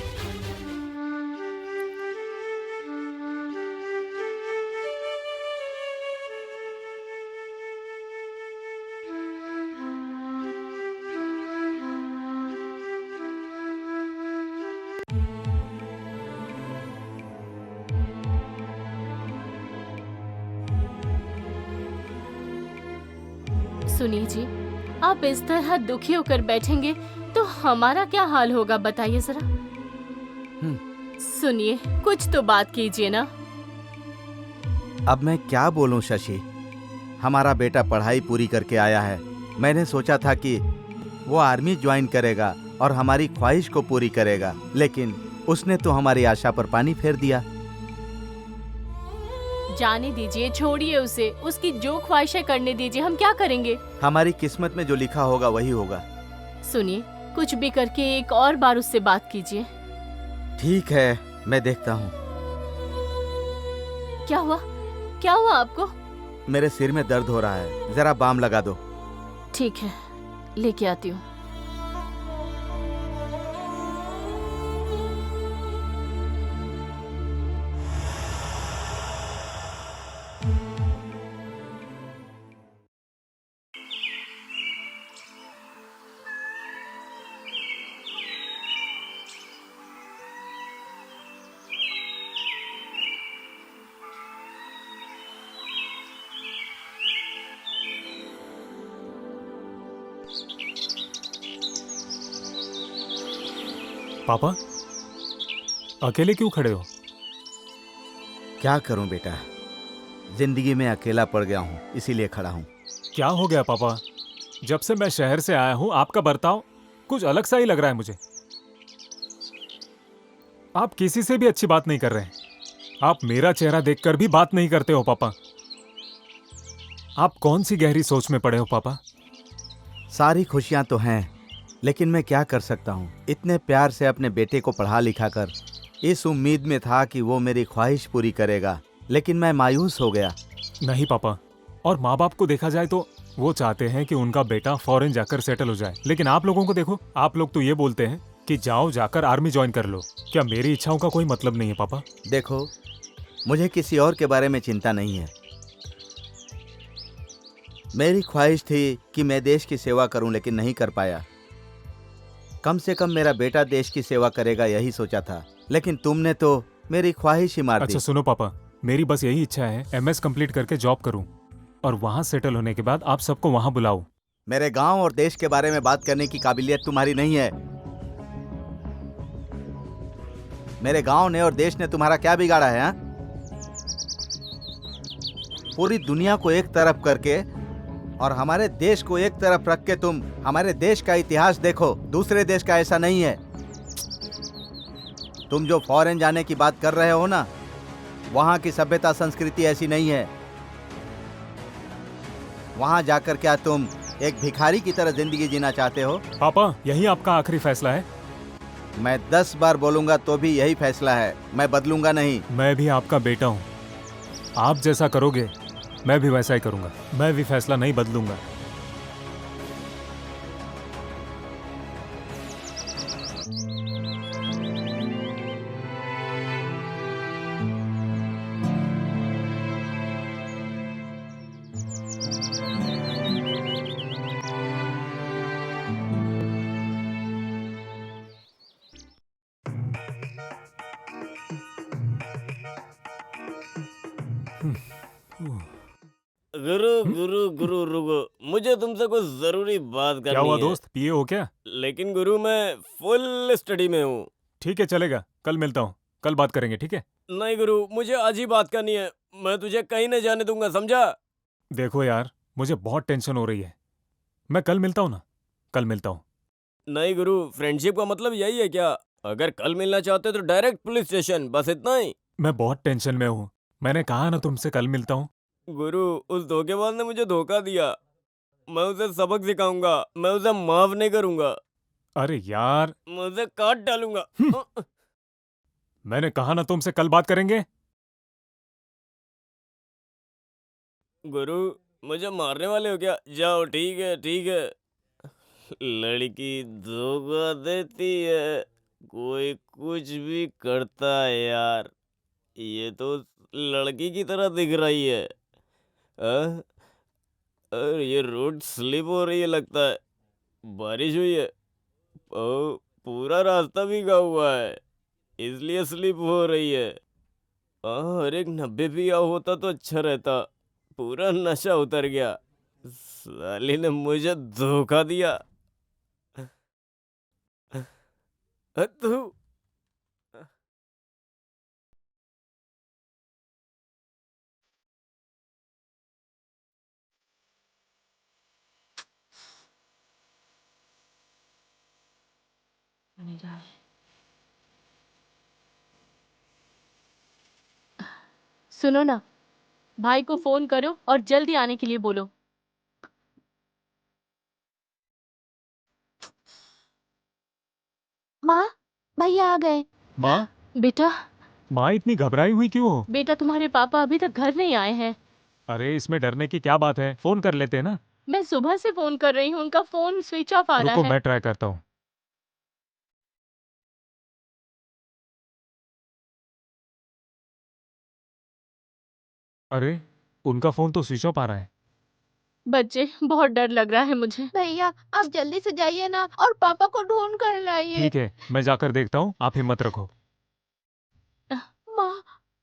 सुनिए जी, आप इस तरह दुखी होकर बैठेंगे तो हमारा क्या हाल होगा बताइए जरा। सुनिए, कुछ तो बात कीजिए ना। अब मैं क्या बोलूं शशि। हमारा बेटा पढ़ाई पूरी करके आया है। मैंने सोचा था कि वो आर्मी ज्वाइन करेगा और हमारी ख्वाहिश को पूरी करेगा, लेकिन उसने तो हमारी आशा पर पानी फेर दिया। जाने दीजिए, छोड़िए उसे, उसकी जो ख्वाहिशें करने दीजिए, हम क्या करेंगे। हमारी किस्मत में जो लिखा होगा वही होगा। सुनिए, कुछ भी करके एक और बार उससे बात कीजिए। ठीक है, मैं देखता हूँ। क्या हुआ? क्या हुआ आपको? मेरे सिर में दर्द हो रहा है, जरा बाम लगा दो। ठीक है, लेके आती हूँ। पापा, अकेले क्यों खड़े हो? क्या करूं बेटा, जिंदगी में अकेला पड़ गया हूँ, इसीलिए खड़ा हूँ। क्या हो गया पापा? जब से मैं शहर से आया हूँ आपका बर्ताव कुछ अलग सा ही लग रहा है मुझे। आप किसी से भी अच्छी बात नहीं कर रहे हैं। आप मेरा चेहरा देखकर भी बात नहीं करते हो पापा। आप कौन सी गहरी सोच में पड़े हो पापा? सारी खुशियां तो हैं, लेकिन मैं क्या कर सकता हूँ। इतने प्यार से अपने बेटे को पढ़ा लिखा कर इस उम्मीद में था कि वो मेरी ख्वाहिश पूरी करेगा, लेकिन मैं मायूस हो गया। नहीं पापा, और माँ बाप को देखा जाए तो वो चाहते हैं कि उनका बेटा फॉरेन जाकर सेटल हो जाए, लेकिन आप लोगों को देखो, आप लोग तो ये बोलते हैं कि जाओ जाकर आर्मी ज्वाइन कर लो। क्या मेरी इच्छाओं का कोई मतलब नहीं है पापा? देखो, मुझे किसी और के बारे में चिंता नहीं है। मेरी ख्वाहिश थी कि मैं देश की सेवा करूं, लेकिन नहीं कर पाया। कम से कम मेरा बेटा देश की सेवा करेगा, यही सोचा था, लेकिन तुमने तो मेरी ख्वाहिश ही मार दी। अच्छा सुनो पापा, मेरी बस यही इच्छा है MS कंप्लीट करके जॉब करूं और वहां सेटल होने के बाद आप सबको वहां बुलाऊं। मेरे गांव और देश के बारे में बात करने की काबिलियत तुम्हारी नहीं है। मेरे गांव ने और देश ने तुम्हारा क्या बिगाड़ा है? हाँ? पूरी दुनिया को एक तरफ करके और हमारे देश को एक तरफ रख के तुम हमारे देश का इतिहास देखो। दूसरे देश का ऐसा नहीं है। तुम जो फॉरेन जाने की बात कर रहे हो ना, वहां की सभ्यता संस्कृति ऐसी नहीं है। वहां जाकर क्या तुम एक भिखारी की तरह जिंदगी जीना चाहते हो? पापा, यही आपका आखिरी फैसला है? मैं 10 बार बोलूंगा तो भी यही फैसला है, मैं बदलूंगा नहीं। मैं भी आपका बेटा हूँ, आप जैसा करोगे मैं भी वैसा ही करूंगा। मैं भी फैसला नहीं बदलूंगा। गुरु गुरु गुरु रुको, मुझे तुमसे कुछ जरूरी बात करनी क्या हुआ है। दोस्त, पिए हो क्या? लेकिन गुरु, मैं फुल स्टडी में हूँ। ठीक है, चलेगा, कल मिलता हूँ, कल बात करेंगे, ठीक है? नहीं गुरु, मुझे आज ही बात करनी है। मैं तुझे कहीं नहीं जाने दूंगा, समझा? देखो यार, मुझे बहुत टेंशन हो रही है। मैं कल मिलता हूँ ना, कल मिलता हूँ। नहीं गुरु, फ्रेंडशिप का मतलब यही है क्या? अगर कल मिलना चाहते हो तो डायरेक्ट पुलिस स्टेशन, बस इतना ही। मैं बहुत टेंशन में हूँ, मैंने कहा ना तुमसे कल मिलता हूँ। गुरु, उस धोखेबाज ने मुझे धोखा दिया। मैं उसे सबक सिखाऊंगा, मैं उसे माफ नहीं करूंगा। अरे यार, मैं उसे काट डालूंगा। मैंने कहा ना तुमसे कल बात करेंगे। गुरु, मुझे मारने वाले हो क्या? जाओ, ठीक है ठीक है। लड़की धोखा देती है, कोई कुछ भी करता है यार। ये तो लड़की की तरह दिख रही है। हाँ? अरे ये रोड स्लिप हो रही है लगता है। बारिश हुई है। ओ, पूरा रास्ता भीगा हुआ है, इसलिए स्लिप हो रही है। और एक 90 पिया होता तो अच्छा रहता। पूरा नशा उतर गया। साली ने मुझे धोखा दिया। तू सुनो ना, भाई को फोन करो और जल्दी आने के लिए बोलो। माँ, भैया आ गए। माँ, बेटा, माँ इतनी घबराई हुई क्यों हो? बेटा तुम्हारे पापा अभी तक घर नहीं आए हैं। अरे इसमें डरने की क्या बात है, फोन कर लेते हैं ना। मैं सुबह से फोन कर रही हूँ, उनका फोन स्विच ऑफ आ रहा रुको है। मैं ट्राई करता हूँ। अरे उनका फोन तो स्विच ऑफ आ रहा है। बच्चे, बहुत डर लग रहा है मुझे। भैया आप जल्दी से जाइए ना और पापा को ढूंढ कर लाइए। ठीक है, मैं जाकर देखता हूँ, आप हिम्मत रखो। माँ,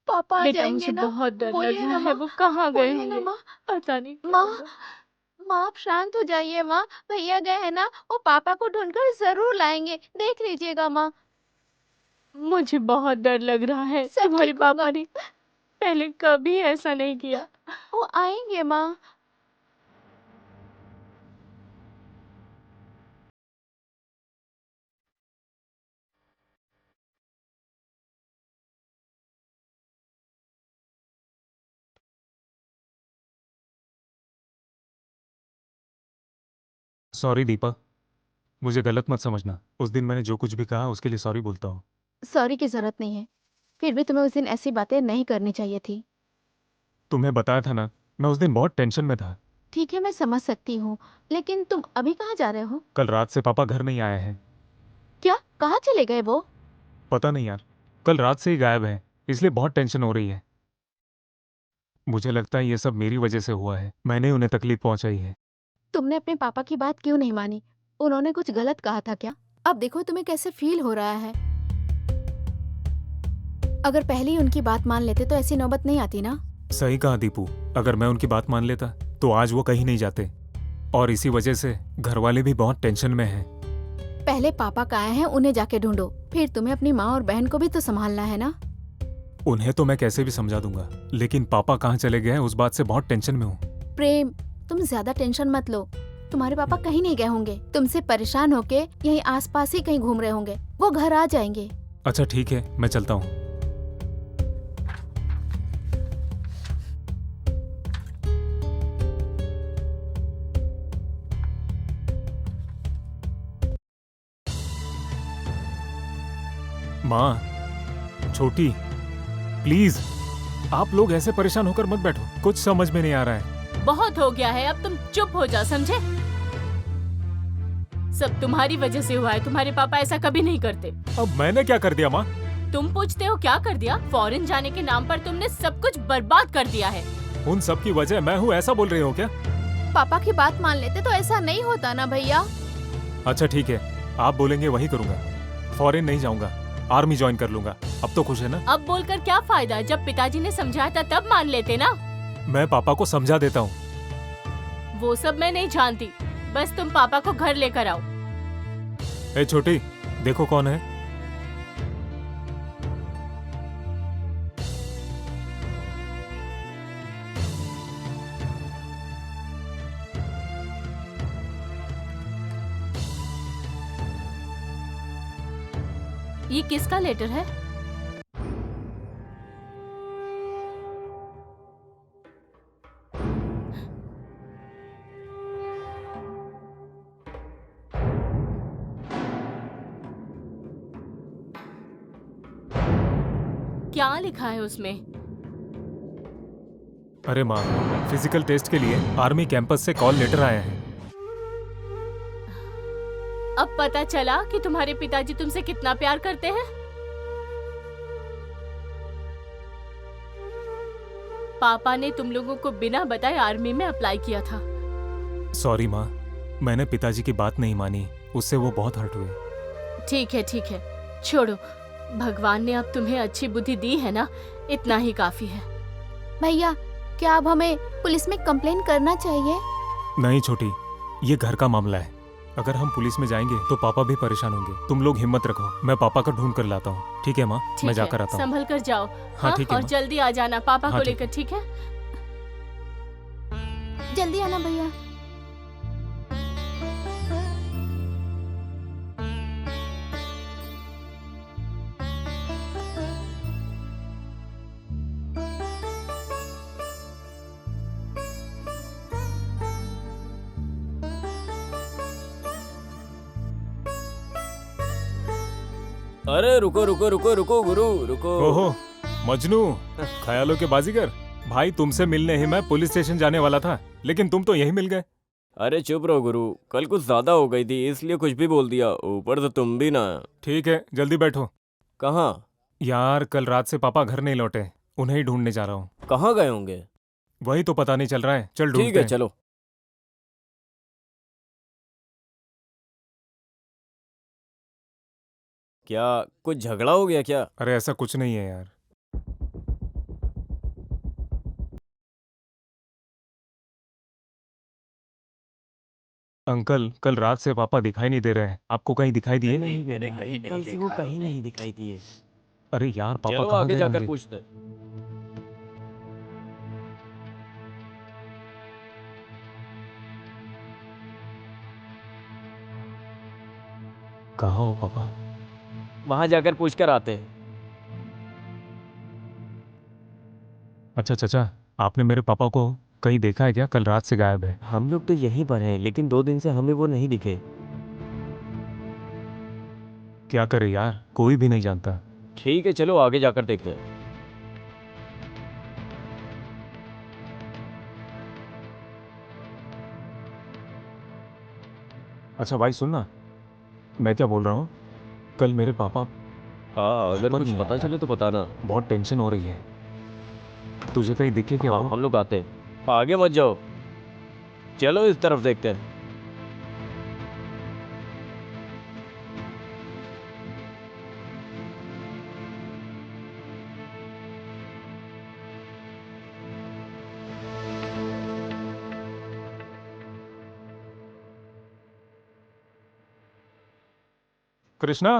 पापा आ बेटा जाएंगे मुझे ना? बहुत डर बोलिए लग ना रहा है, माँ, वो कहाँ गए बोलिए ना होंगे? माँ। पता नहीं क्या माँ, होगा। माँ आप शांत हो जाइए माँ। भैया गए हैं ना, वो पापा को ढूंढकर जरूर लाएंगे, देख लीजिएगा माँ। मुझे बहुत डर लग रहा है। सब तुम्हारे ठीक होगा। पापा ने पहले कभी ऐसा नहीं किया। वो आएंगे माँ। सॉरी दीपा, मुझे गलत मत समझना। उस दिन मैंने जो कुछ भी कहा उसके लिए सॉरी बोलता हूँ। सॉरी की जरूरत नहीं है, फिर भी तुम्हें उस दिन ऐसी बातें नहीं करनी चाहिए थी। तुम्हें बताया था ना, मैं उस दिन बहुत टेंशन में था। ठीक है, मैं समझ सकती हूँ, लेकिन तुम अभी कहाँ जा रहे हो? कल रात से पापा घर नहीं आए हैं। क्या, कहाँ चले गए वो? पता नहीं यार, कल रात से ही गायब है, इसलिए बहुत टेंशन हो रही है। मुझे लगता है ये सब मेरी वजह से हुआ है, मैंने उन्हें तकलीफ पहुंचाई है। तुमने अपने पापा की बात क्यों नहीं मानी? उन्होंने कुछ गलत कहा था क्या? अब देखो तुम्हें कैसे फील हो रहा है। अगर पहले ही उनकी बात मान लेते तो ऐसी नौबत नहीं आती ना। सही कहा दीपू, अगर मैं उनकी बात मान लेता तो आज वो कहीं नहीं जाते, और इसी वजह से घर वाले भी बहुत टेंशन में हैं। पहले पापा कहाँ हैं उन्हें जाके ढूंढो, फिर तुम्हें अपनी माँ और बहन को भी तो संभालना है ना। उन्हें तो मैं कैसे भी समझा दूंगा, लेकिन पापा कहाँ चले गए हैं उस बात से बहुत टेंशन में हूँ। प्रेम, तुम ज्यादा टेंशन मत लो। तुम्हारे पापा कहीं नहीं गए होंगे, तुमसे परेशान होके यहीं आसपास ही कहीं घूम रहे होंगे। वो घर आ जाएंगे। अच्छा ठीक है, मैं चलता हूँ। माँ, छोटी, प्लीज आप लोग ऐसे परेशान होकर मत बैठो, कुछ समझ में नहीं आ रहा है। बहुत हो गया है, अब तुम चुप हो जाओ, समझे? सब तुम्हारी वजह से हुआ है, तुम्हारे पापा ऐसा कभी नहीं करते। अब मैंने क्या कर दिया माँ? तुम पूछते हो क्या कर दिया? फॉरेन जाने के नाम पर तुमने सब कुछ बर्बाद कर दिया है। उन सब की वजह मैं हूँ, ऐसा बोल रही हो क्या? पापा की बात मान लेते तो ऐसा नहीं होता ना भैया। अच्छा ठीक है, आप बोलेंगे वही करूंगा। फॉरेन नहीं जाऊंगा, आर्मी ज्वाइन कर लूंगा। अब तो खुश है ना? अब बोलकर क्या फायदा, जब पिताजी ने समझाया था तब मान लेते ना। मैं पापा को समझा देता हूँ। वो सब मैं नहीं जानती, बस तुम पापा को घर लेकर आओ। ए छोटी, देखो कौन है। ये किसका लेटर है? क्या लिखा है उसमें? अरे माँ, फिजिकल टेस्ट के लिए आर्मी कैंपस से कॉल लेटर आए हैं। अब पता चला कि तुम्हारे पिताजी तुमसे कितना प्यार करते हैं। पापा ने तुम लोगों को बिना बताए आर्मी में अप्लाई किया था। सॉरी माँ, मैंने पिताजी की बात नहीं मानी, उससे वो बहुत हर्ट हुए। ठीक है, छोड़ो। भगवान ने अब तुम्हें अच्छी बुद्धि दी है ना, इतना ही काफी है। भैया, क्या अब हमें पुलिस में कंप्लेन करना चाहिए? नहीं छोटी, ये घर का मामला है। अगर हम पुलिस में जाएंगे तो पापा भी परेशान होंगे। तुम लोग हिम्मत रखो, मैं पापा को ढूंढ कर लाता हूँ। ठीक है माँ, मैं ठीक जाकर है, आता हूँ। संभल कर जाओ। हाँ, ठीक है और माँ। जल्दी आ जाना पापा हाँ, को ठीक लेकर, ठीक है? जल्दी आना भैया। अरे रुको रुको रुको रुको गुरु, रुको। ओहो मजनू, ख्यालों के बाजीगर। भाई तुमसे मिलने ही मैं पुलिस स्टेशन जाने वाला था, लेकिन तुम तो यही मिल गए। अरे चुप रहो गुरु, कल कुछ ज्यादा हो गई थी इसलिए कुछ भी बोल दिया, ऊपर से तुम भी ना। ठीक है, जल्दी बैठो। कहाँ? यार कल रात से पापा घर नहीं लौटे, उन्हें ही ढूंढने जा रहा हूँ। कहाँ गए होंगे? वही तो पता नहीं चल रहा है, चल ठीक ढूंढते है, हैं। चलो। क्या कुछ झगड़ा हो गया क्या? अरे ऐसा कुछ नहीं है यार। अंकल, कल रात से पापा दिखाई नहीं दे रहे हैं। आपको कहीं दिखाई दिए? कल से वो कहीं नहीं दिखाई दिए। अरे यार पापा चलो कहाँ आगे गए जाकर होंगे? पूछते। कहाँ हो पापा? वहां जाकर पूछ कर आते हैं। अच्छा चाचा, आपने मेरे पापा को कहीं देखा है क्या? कल रात से गायब है। हम लोग तो यहीं पर हैं, लेकिन 2 दिन से हमें वो नहीं दिखे। क्या करे यार, कोई भी नहीं जानता। ठीक है, चलो आगे जाकर देखते हैं। अच्छा भाई सुनना, मैं क्या बोल रहा हूँ, कल मेरे पापा, हाँ, अगर पर कुछ नहीं पता आया। चले तो बताना। बहुत टेंशन हो रही है। तुझे कहीं दिखे क्या हाँ, वो? हम लोग आते हैं। आगे मत जाओ, चलो इस तरफ देखते हैं। कृष्णा,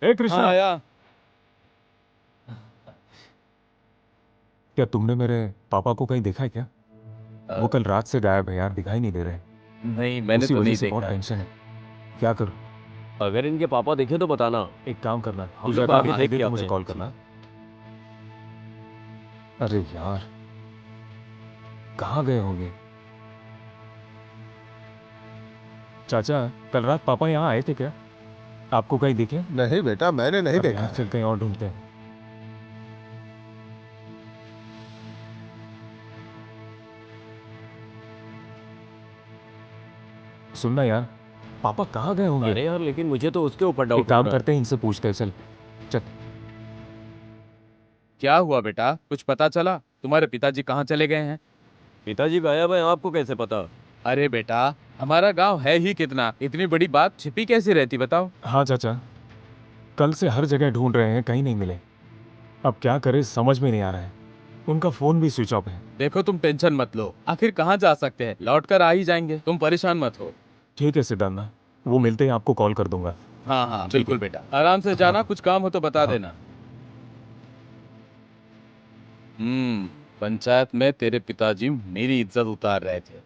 ए कृष्णा। हाँ आया। क्या तुमने मेरे पापा को कहीं देखा है क्या? वो कल रात से गायब है यार, दिखाई नहीं दे रहे। नहीं, मैंने उसी तो वजह नहीं से बहुत देखा। टेंशन है। क्या करूं? अगर इनके पापा देखे तो बताना। एक काम करना, हम तुझे लोग आगे आगे देख देख के के मुझे आते कॉल हैं। करना। अरे यार, कहाँ गए होंगे? चाचा, कल रात पापा यहाँ आए थे क्या? आपको कहीं दिखे? नहीं बेटा, मैंने नहीं अरे देखा। यार, फिर कहीं और ढूंढते हैं। सुनना यार, पापा कहाँ गए होंगे? अरे यार, लेकिन मुझे तो उसके ऊपर एक डाउट हो काम रहा है। करते हैं, इनसे पूछते हैं। चल चल। क्या हुआ बेटा, कुछ पता चला? तुम्हारे पिताजी कहाँ चले गए हैं? पिताजी गायब है, आपको कैसे पता? अरे बेटा, हमारा गांव है ही कितना, इतनी बड़ी बात छिपी कैसे रहती बताओ? हाँ चाचा, कल से हर जगह ढूंढ रहे हैं, कहीं नहीं मिले। अब क्या करें समझ में नहीं आ रहा है। उनका फोन भी स्विच ऑफ है। देखो तुम टेंशन मत लो, आखिर कहाँ जा सकते हैं, लौट कर आ ही जाएंगे, तुम परेशान मत हो। ठीक है सिद्धांत, वो मिलते ही आपको कॉल कर दूंगा। हाँ हाँ बिल्कुल बेटा, आराम से जाना, कुछ काम हो तो बता हाँ। देना। पंचायत में तेरे पिताजी मेरी इज्जत उतार रहे थे।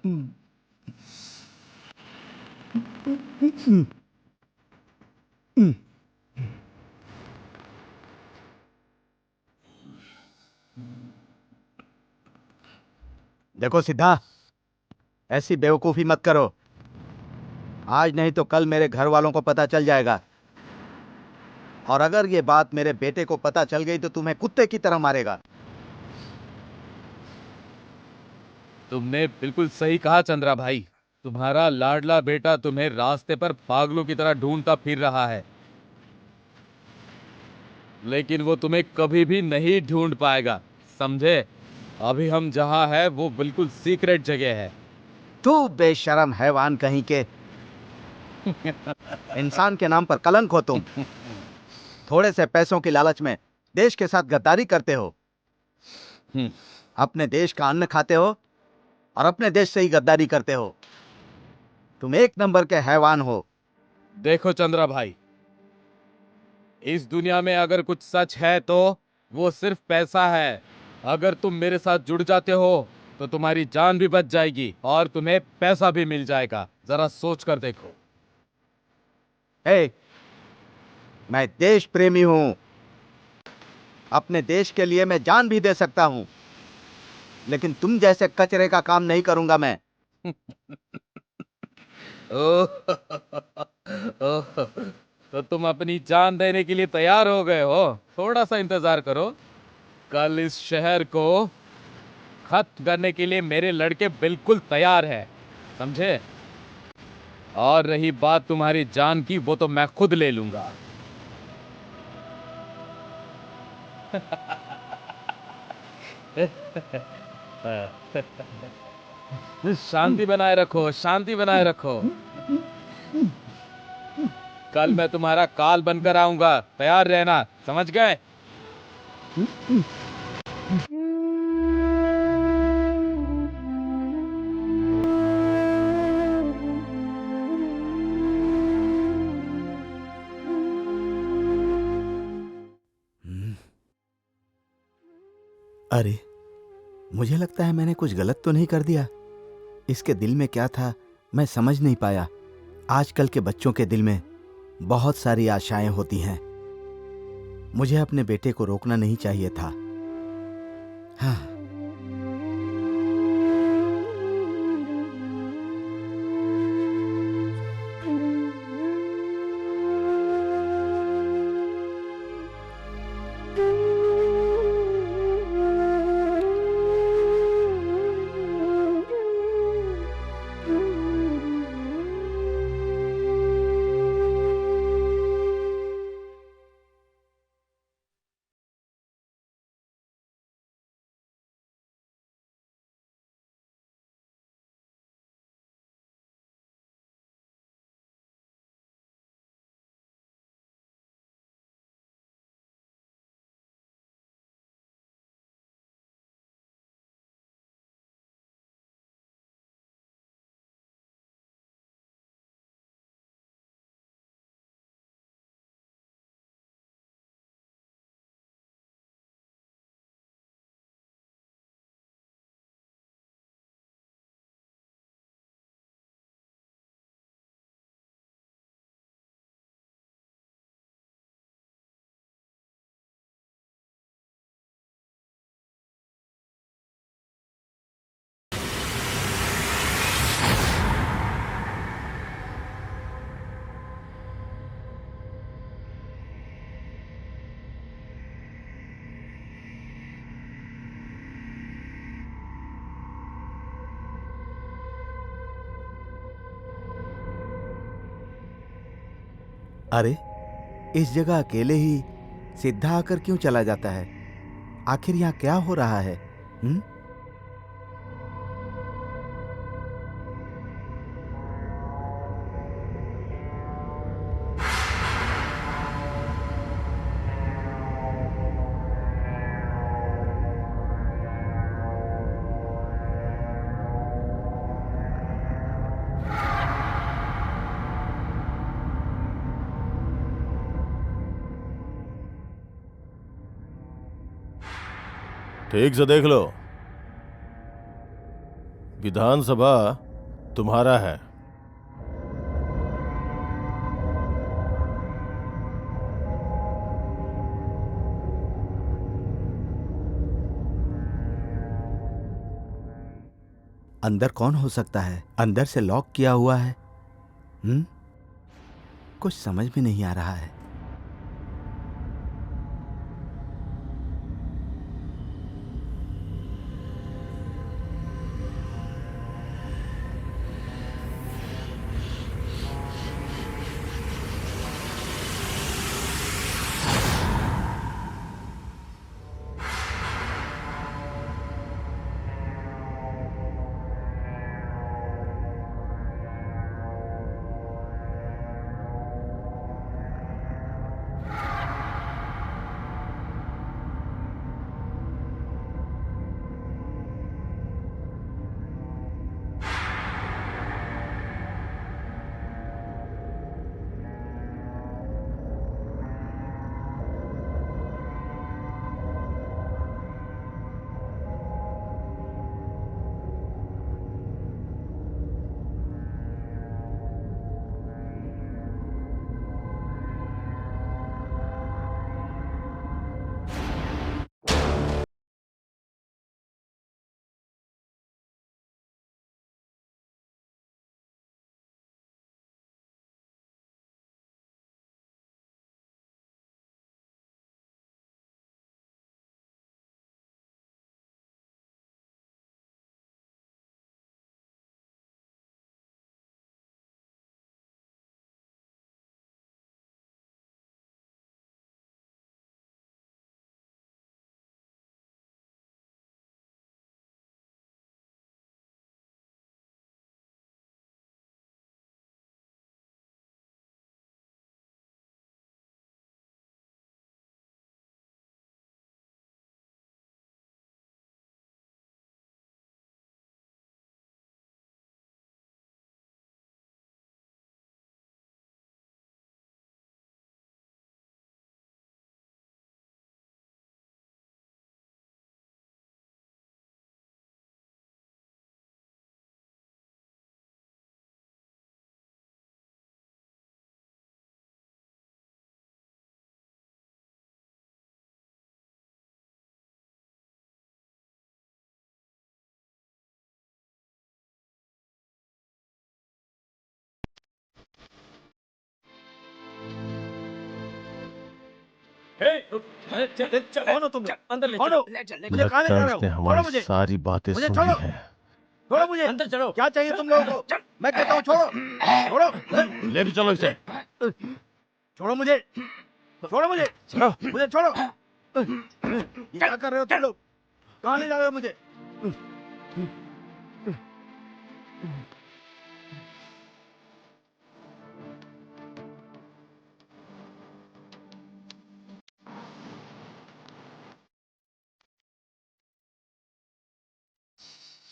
देखो सिद्धा, ऐसी बेवकूफी मत करो। आज नहीं तो कल मेरे घर वालों को पता चल जाएगा, और अगर ये बात मेरे बेटे को पता चल गई तो तुम्हें कुत्ते की तरह मारेगा। तुमने बिल्कुल सही कहा चंद्रा भाई। तुम्हारा लाडला बेटा तुम्हें रास्ते पर पागलों की तरह ढूंढता फिर रहा है, लेकिन वो तुम्हें कभी भी नहीं ढूंढ पाएगा, समझे? अभी हम जहां हैं वो बिल्कुल सीक्रेट जगह है। तू बेशरम हैवान कहीं के। इंसान के नाम पर कलंक हो तुम। थोड़े से पैसों की लालच में देश के साथ गद्दारी करते हो। अपने देश का अन्न खाते हो और अपने देश से ही गद्दारी करते हो। तुम एक नंबर के हैवान हो। देखो चंद्रा भाई, इस दुनिया में अगर कुछ सच है तो वो सिर्फ पैसा है। अगर तुम मेरे साथ जुड़ जाते हो तो तुम्हारी जान भी बच जाएगी और तुम्हें पैसा भी मिल जाएगा। जरा सोच कर देखो। मैं देश प्रेमी हूं। अपने देश के लिए मैं जान भी दे सकता हूं, लेकिन तुम जैसे कचरे का काम नहीं करूंगा मैं। ओह, ओह, तो तुम अपनी जान देने के लिए तैयार हो गए हो? थोड़ा सा इंतजार करो। कल इस शहर को खत्म करने के लिए मेरे लड़के बिल्कुल तैयार हैं, समझे? और रही बात तुम्हारी जान की, वो तो मैं खुद ले लूंगा। शांति बनाए रखो, शांति बनाए रखो। कल मैं तुम्हारा काल बनकर आऊंगा, तैयार रहना, समझ गए? अरे, मुझे लगता है मैंने कुछ गलत तो नहीं कर दिया। इसके दिल में क्या था मैं समझ नहीं पाया। आजकल के बच्चों के दिल में बहुत सारी आशाएं होती हैं। मुझे अपने बेटे को रोकना नहीं चाहिए था। हाँ। अरे, इस जगह अकेले ही सिद्धा आकर क्यों चला जाता है? आखिर यहाँ क्या हो रहा है? ठीक से देख लो। विधानसभा तुम्हारा है। अंदर कौन हो सकता है? अंदर से लॉक किया हुआ है। कुछ समझ में नहीं आ रहा है। कौन हो तुम? अंदर ले कौन हो? मुझे कहाँ ले जा रहे हो? छोड़ो मुझे। सारी बातें मुझे सुन छोड़ो। ली हैं। छोड़ो मुझे। अंदर चलो। क्या चाहिए तुम लोगों को? मैं कहता हूँ छोड़ो। छोड़ो। ले भी चलो इसे। छोड़ो मुझे। छोड़ो मुझे। मुझे छोड़ो। ये क्या कर रहे हो तुम लोग? कहाँ ले जा रहे हो मुझे?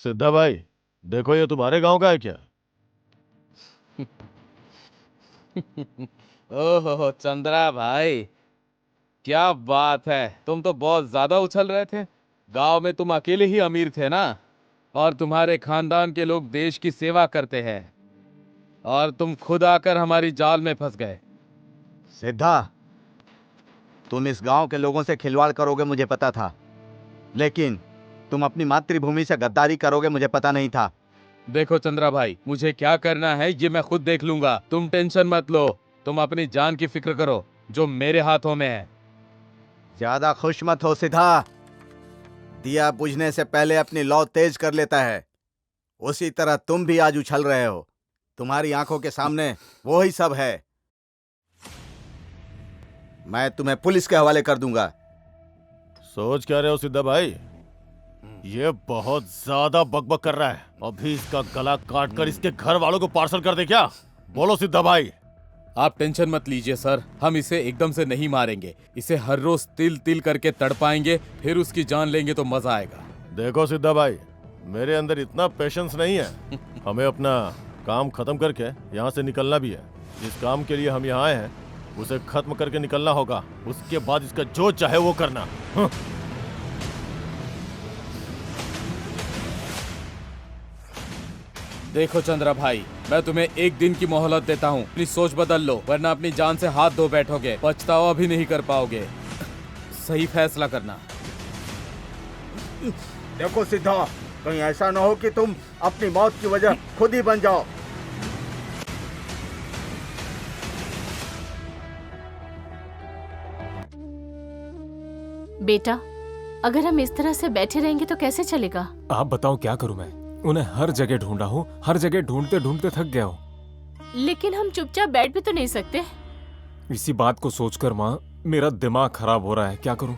सिद्धा भाई, देखो ये तुम्हारे गांव का है क्या? ओहो चंद्रा भाई, क्या बात है। तुम तो बहुत ज्यादा उछल रहे थे। गांव में तुम अकेले ही अमीर थे ना, और तुम्हारे खानदान के लोग देश की सेवा करते हैं, और तुम खुद आकर हमारी जाल में फंस गए। सिद्धा, तुम इस गांव के लोगों से खिलवाड़ करोगे मुझे पता था, लेकिन तुम अपनी मातृभूमि से गद्दारी करोगे मुझे पता नहीं था। देखो चंद्रा भाई, मुझे क्या करना है ये मैं खुद देख लूंगा। तुम टेंशन मत लो। तुम अपनी जान की फिक्र करो, जो मेरे हाथों में है। ज्यादा खुश मत हो सिद्धा। दिया बुझने से पहले अपनी लौ तेज कर लेता है। उसी तरह तुम भी आज उछल रहे हो। तुम्हारी आंखों के सामने वो ही सब है। मैं तुम्हें पुलिस के हवाले कर दूंगा। सोच क्या रहे हो सिद्धा भाई? ये बहुत ज्यादा बकबक कर रहा है। अभी इसका गला काट कर इसके घर वालों को पार्सल कर दे क्या? बोलो सिद्धा भाई। आप टेंशन मत लीजिए सर, हम इसे एकदम से नहीं मारेंगे। इसे हर रोज तिल तिल करके तड़पाएंगे, फिर उसकी जान लेंगे तो मजा आएगा। देखो सिद्धा भाई, मेरे अंदर इतना पेशेंस नहीं है। हमें अपना काम खत्म करके यहाँ से निकलना भी है। जिस काम के लिए हम यहाँ आए हैं उसे खत्म करके निकलना होगा। उसके बाद इसका जो चाहे वो करना। देखो चंद्रा भाई, मैं तुम्हें एक दिन की मोहलत देता हूँ। अपनी सोच बदल लो, वरना अपनी जान से हाथ धो बैठोगे, पछतावा भी नहीं कर पाओगे। सही फैसला करना। देखो सिद्धा, कहीं ऐसा ना हो कि तुम अपनी मौत की वजह खुद ही बन जाओ। बेटा, अगर हम इस तरह से बैठे रहेंगे तो कैसे चलेगा? आप बताओ क्या करूं मैं? उन्हें हर जगह ढूंढा हूँ, हर जगह ढूंढते ढूंढते थक गया हूँ। लेकिन हम चुपचाप बैठ भी तो नहीं सकते। इसी बात को सोचकर माँ, मेरा दिमाग खराब हो रहा है। क्या करूं?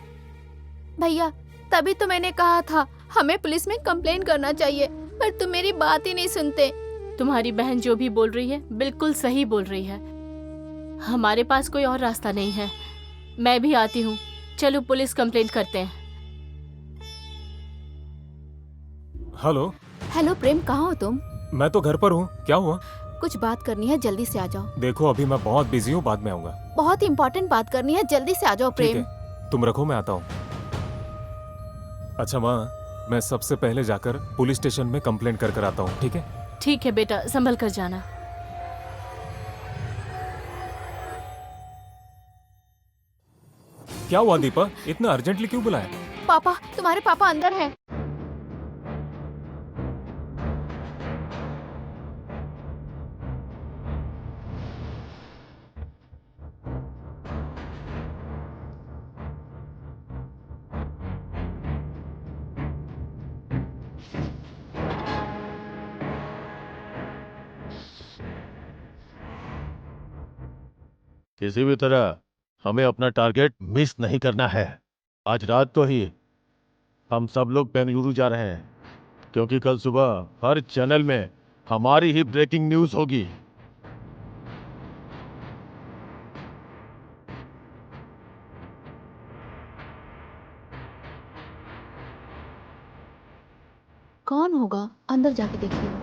भैया, तभी तो मैंने कहा था हमें पुलिस में कंप्लेन करना चाहिए, पर तुम मेरी बात ही नहीं सुनते। तुम्हारी बहन जो भी बोल रही है बिल्कुल सही बोल रही है। हमारे पास कोई और रास्ता नहीं है। मैं भी आती हूँ, चलो पुलिस कंप्लेंट करते हैं। हेलो। हेलो प्रेम, कहाँ हो तुम? मैं तो घर पर हूँ। क्या हुआ? कुछ बात करनी है, जल्दी से आ जाओ। देखो अभी मैं बहुत बिजी हूँ, बाद में आऊंगा। बहुत इंपॉर्टेंट बात करनी है, जल्दी से आ जाओ ठीक प्रेम। है, तुम रखो, मैं आता हूँ। अच्छा माँ, मैं सबसे पहले जाकर पुलिस स्टेशन में कंप्लेंट कर आता हूँ, ठीक है? ठीक है बेटा, संभल कर जाना। क्या हुआ दीपा, इतना अर्जेंटली क्यों बुलाया? पापा, तुम्हारे पापा अंदर हैं। किसी भी तरह हमें अपना टारगेट मिस नहीं करना है। आज रात को ही हम सब लोग बेंगलुरु जा रहे हैं, क्योंकि कल सुबह हर चैनल में हमारी ही ब्रेकिंग न्यूज़ होगी। कौन होगा? अंदर जाके देखती हूँ।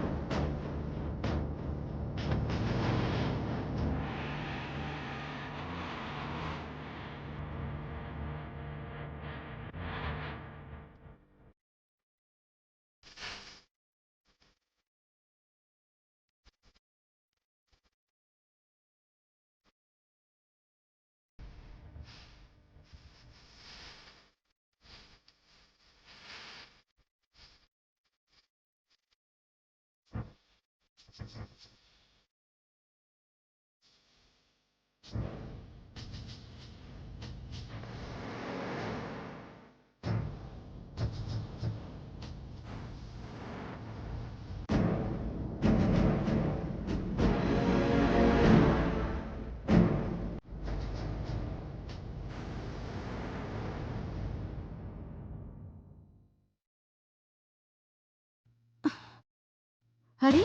अरे,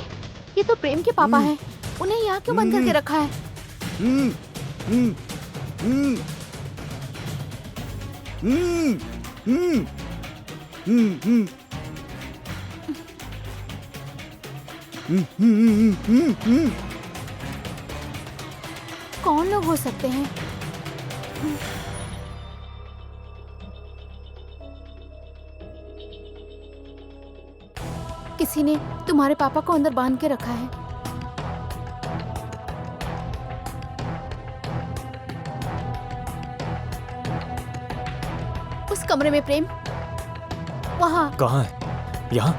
ये तो प्रेम के पापा हैं। उन्हें यहाँ क्यों बंद करके रखा है? हम्म, हम्म, हम्म, हम्म, हम्म, हम्म, हम्म, हम्म। कौन लोग हो सकते हैं? किसी ने तुम्हारे पापा को अंदर बांध के रखा है। उस कमरे में प्रेम, वहाँ। कहाँ है? यहाँ?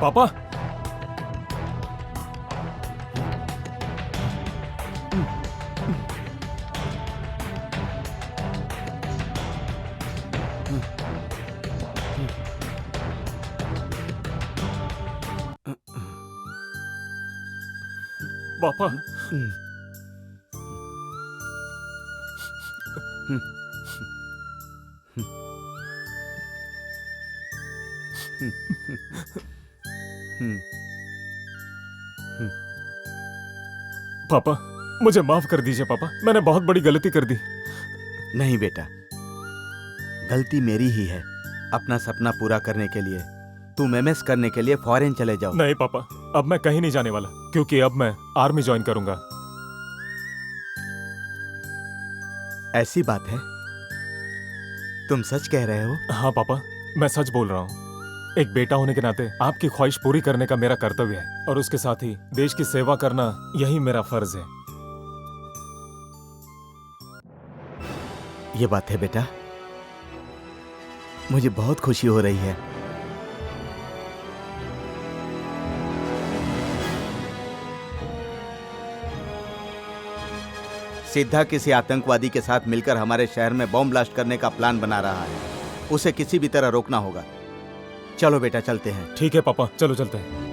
पापा? पापा? पापा, मुझे माफ कर दीजिए पापा, मैंने बहुत बड़ी गलती कर दी। नहीं बेटा, गलती मेरी ही है। अपना सपना पूरा करने के लिए तुम एमएस करने के लिए फॉरेन चले जाओ। नहीं पापा, अब मैं कहीं नहीं जाने वाला, क्योंकि अब मैं आर्मी ज्वाइन करूंगा। ऐसी बात है? तुम सच कह रहे हो? हाँ पापा, मैं सच बोल रहा हूँ। एक बेटा होने के नाते आपकी ख्वाहिश पूरी करने का मेरा कर्तव्य है और उसके साथ ही देश की सेवा करना यही मेरा फर्ज है। ये बात है बेटा, मुझे बहुत खुशी हो रही है। सिद्धा किसी आतंकवादी के साथ मिलकर हमारे शहर में बॉम्ब ब्लास्ट करने का प्लान बना रहा है। उसे किसी भी तरह रोकना होगा। चलो बेटा, चलते हैं। ठीक है पापा, चलो चलते हैं।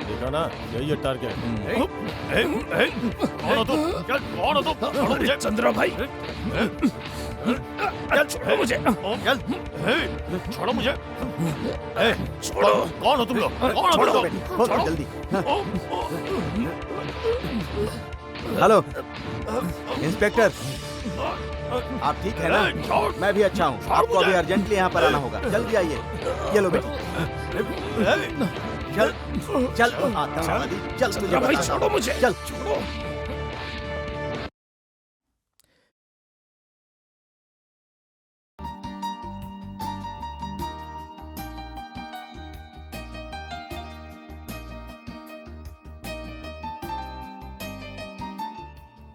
देखा ना, यही है टारगेट। चंद्रा भाई, छोड़ो मुझे, छोड़ो मुझे, छोड़ो। कौन हो तुम लोग? कौन हो तुम छोड़ो लोग? बेटा, बहुत जल्दी। हेलो इंस्पेक्टर, आप ठीक है ना? मैं भी अच्छा हूँ। आपको अभी अर्जेंटली यहाँ पर आना होगा। जल्दी आइए। ये लो बेटा, चल चल आतंकवादी, चल तुझे भाई बताता हूँ। छोड़ो मुझे, चल। छोड़ो।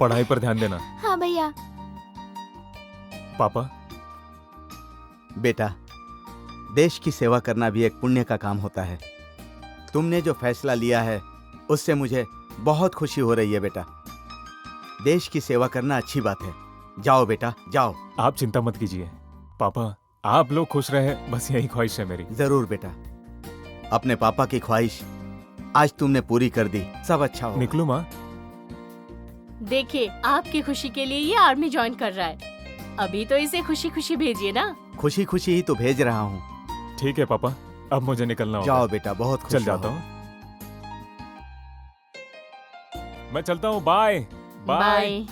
पढ़ाई पर ध्यान देना। हाँ भैया। पापा, बेटा, देश की सेवा करना भी एक पुण्य का काम होता है। तुमने जो फैसला लिया है उससे मुझे बहुत खुशी हो रही है बेटा। देश की सेवा करना अच्छी बात है। जाओ बेटा, जाओ। आप चिंता मत कीजिए। पापा, आप लोग खुश रहे, बस यही ख्वाहिश है मेरी। जरूर बेटा, अपने पापा की ख्वाहिश आज तुमने पूरी कर दी। सब अच्छा हो। निकलूं माँ? देखिए, आपकी खुशी के लिए ये आर्मी ज्वाइन कर रहा है। अभी तो इसे खुशी खुशी भेजिए ना। खुशी खुशी ही तो भेज रहा हूँ। ठीक है पापा, अब मुझे निकलना होगा। जाओ बेटा, बहुत खुश चल जाता रहो। हूँ। मैं चलता हूँ। Bye bye.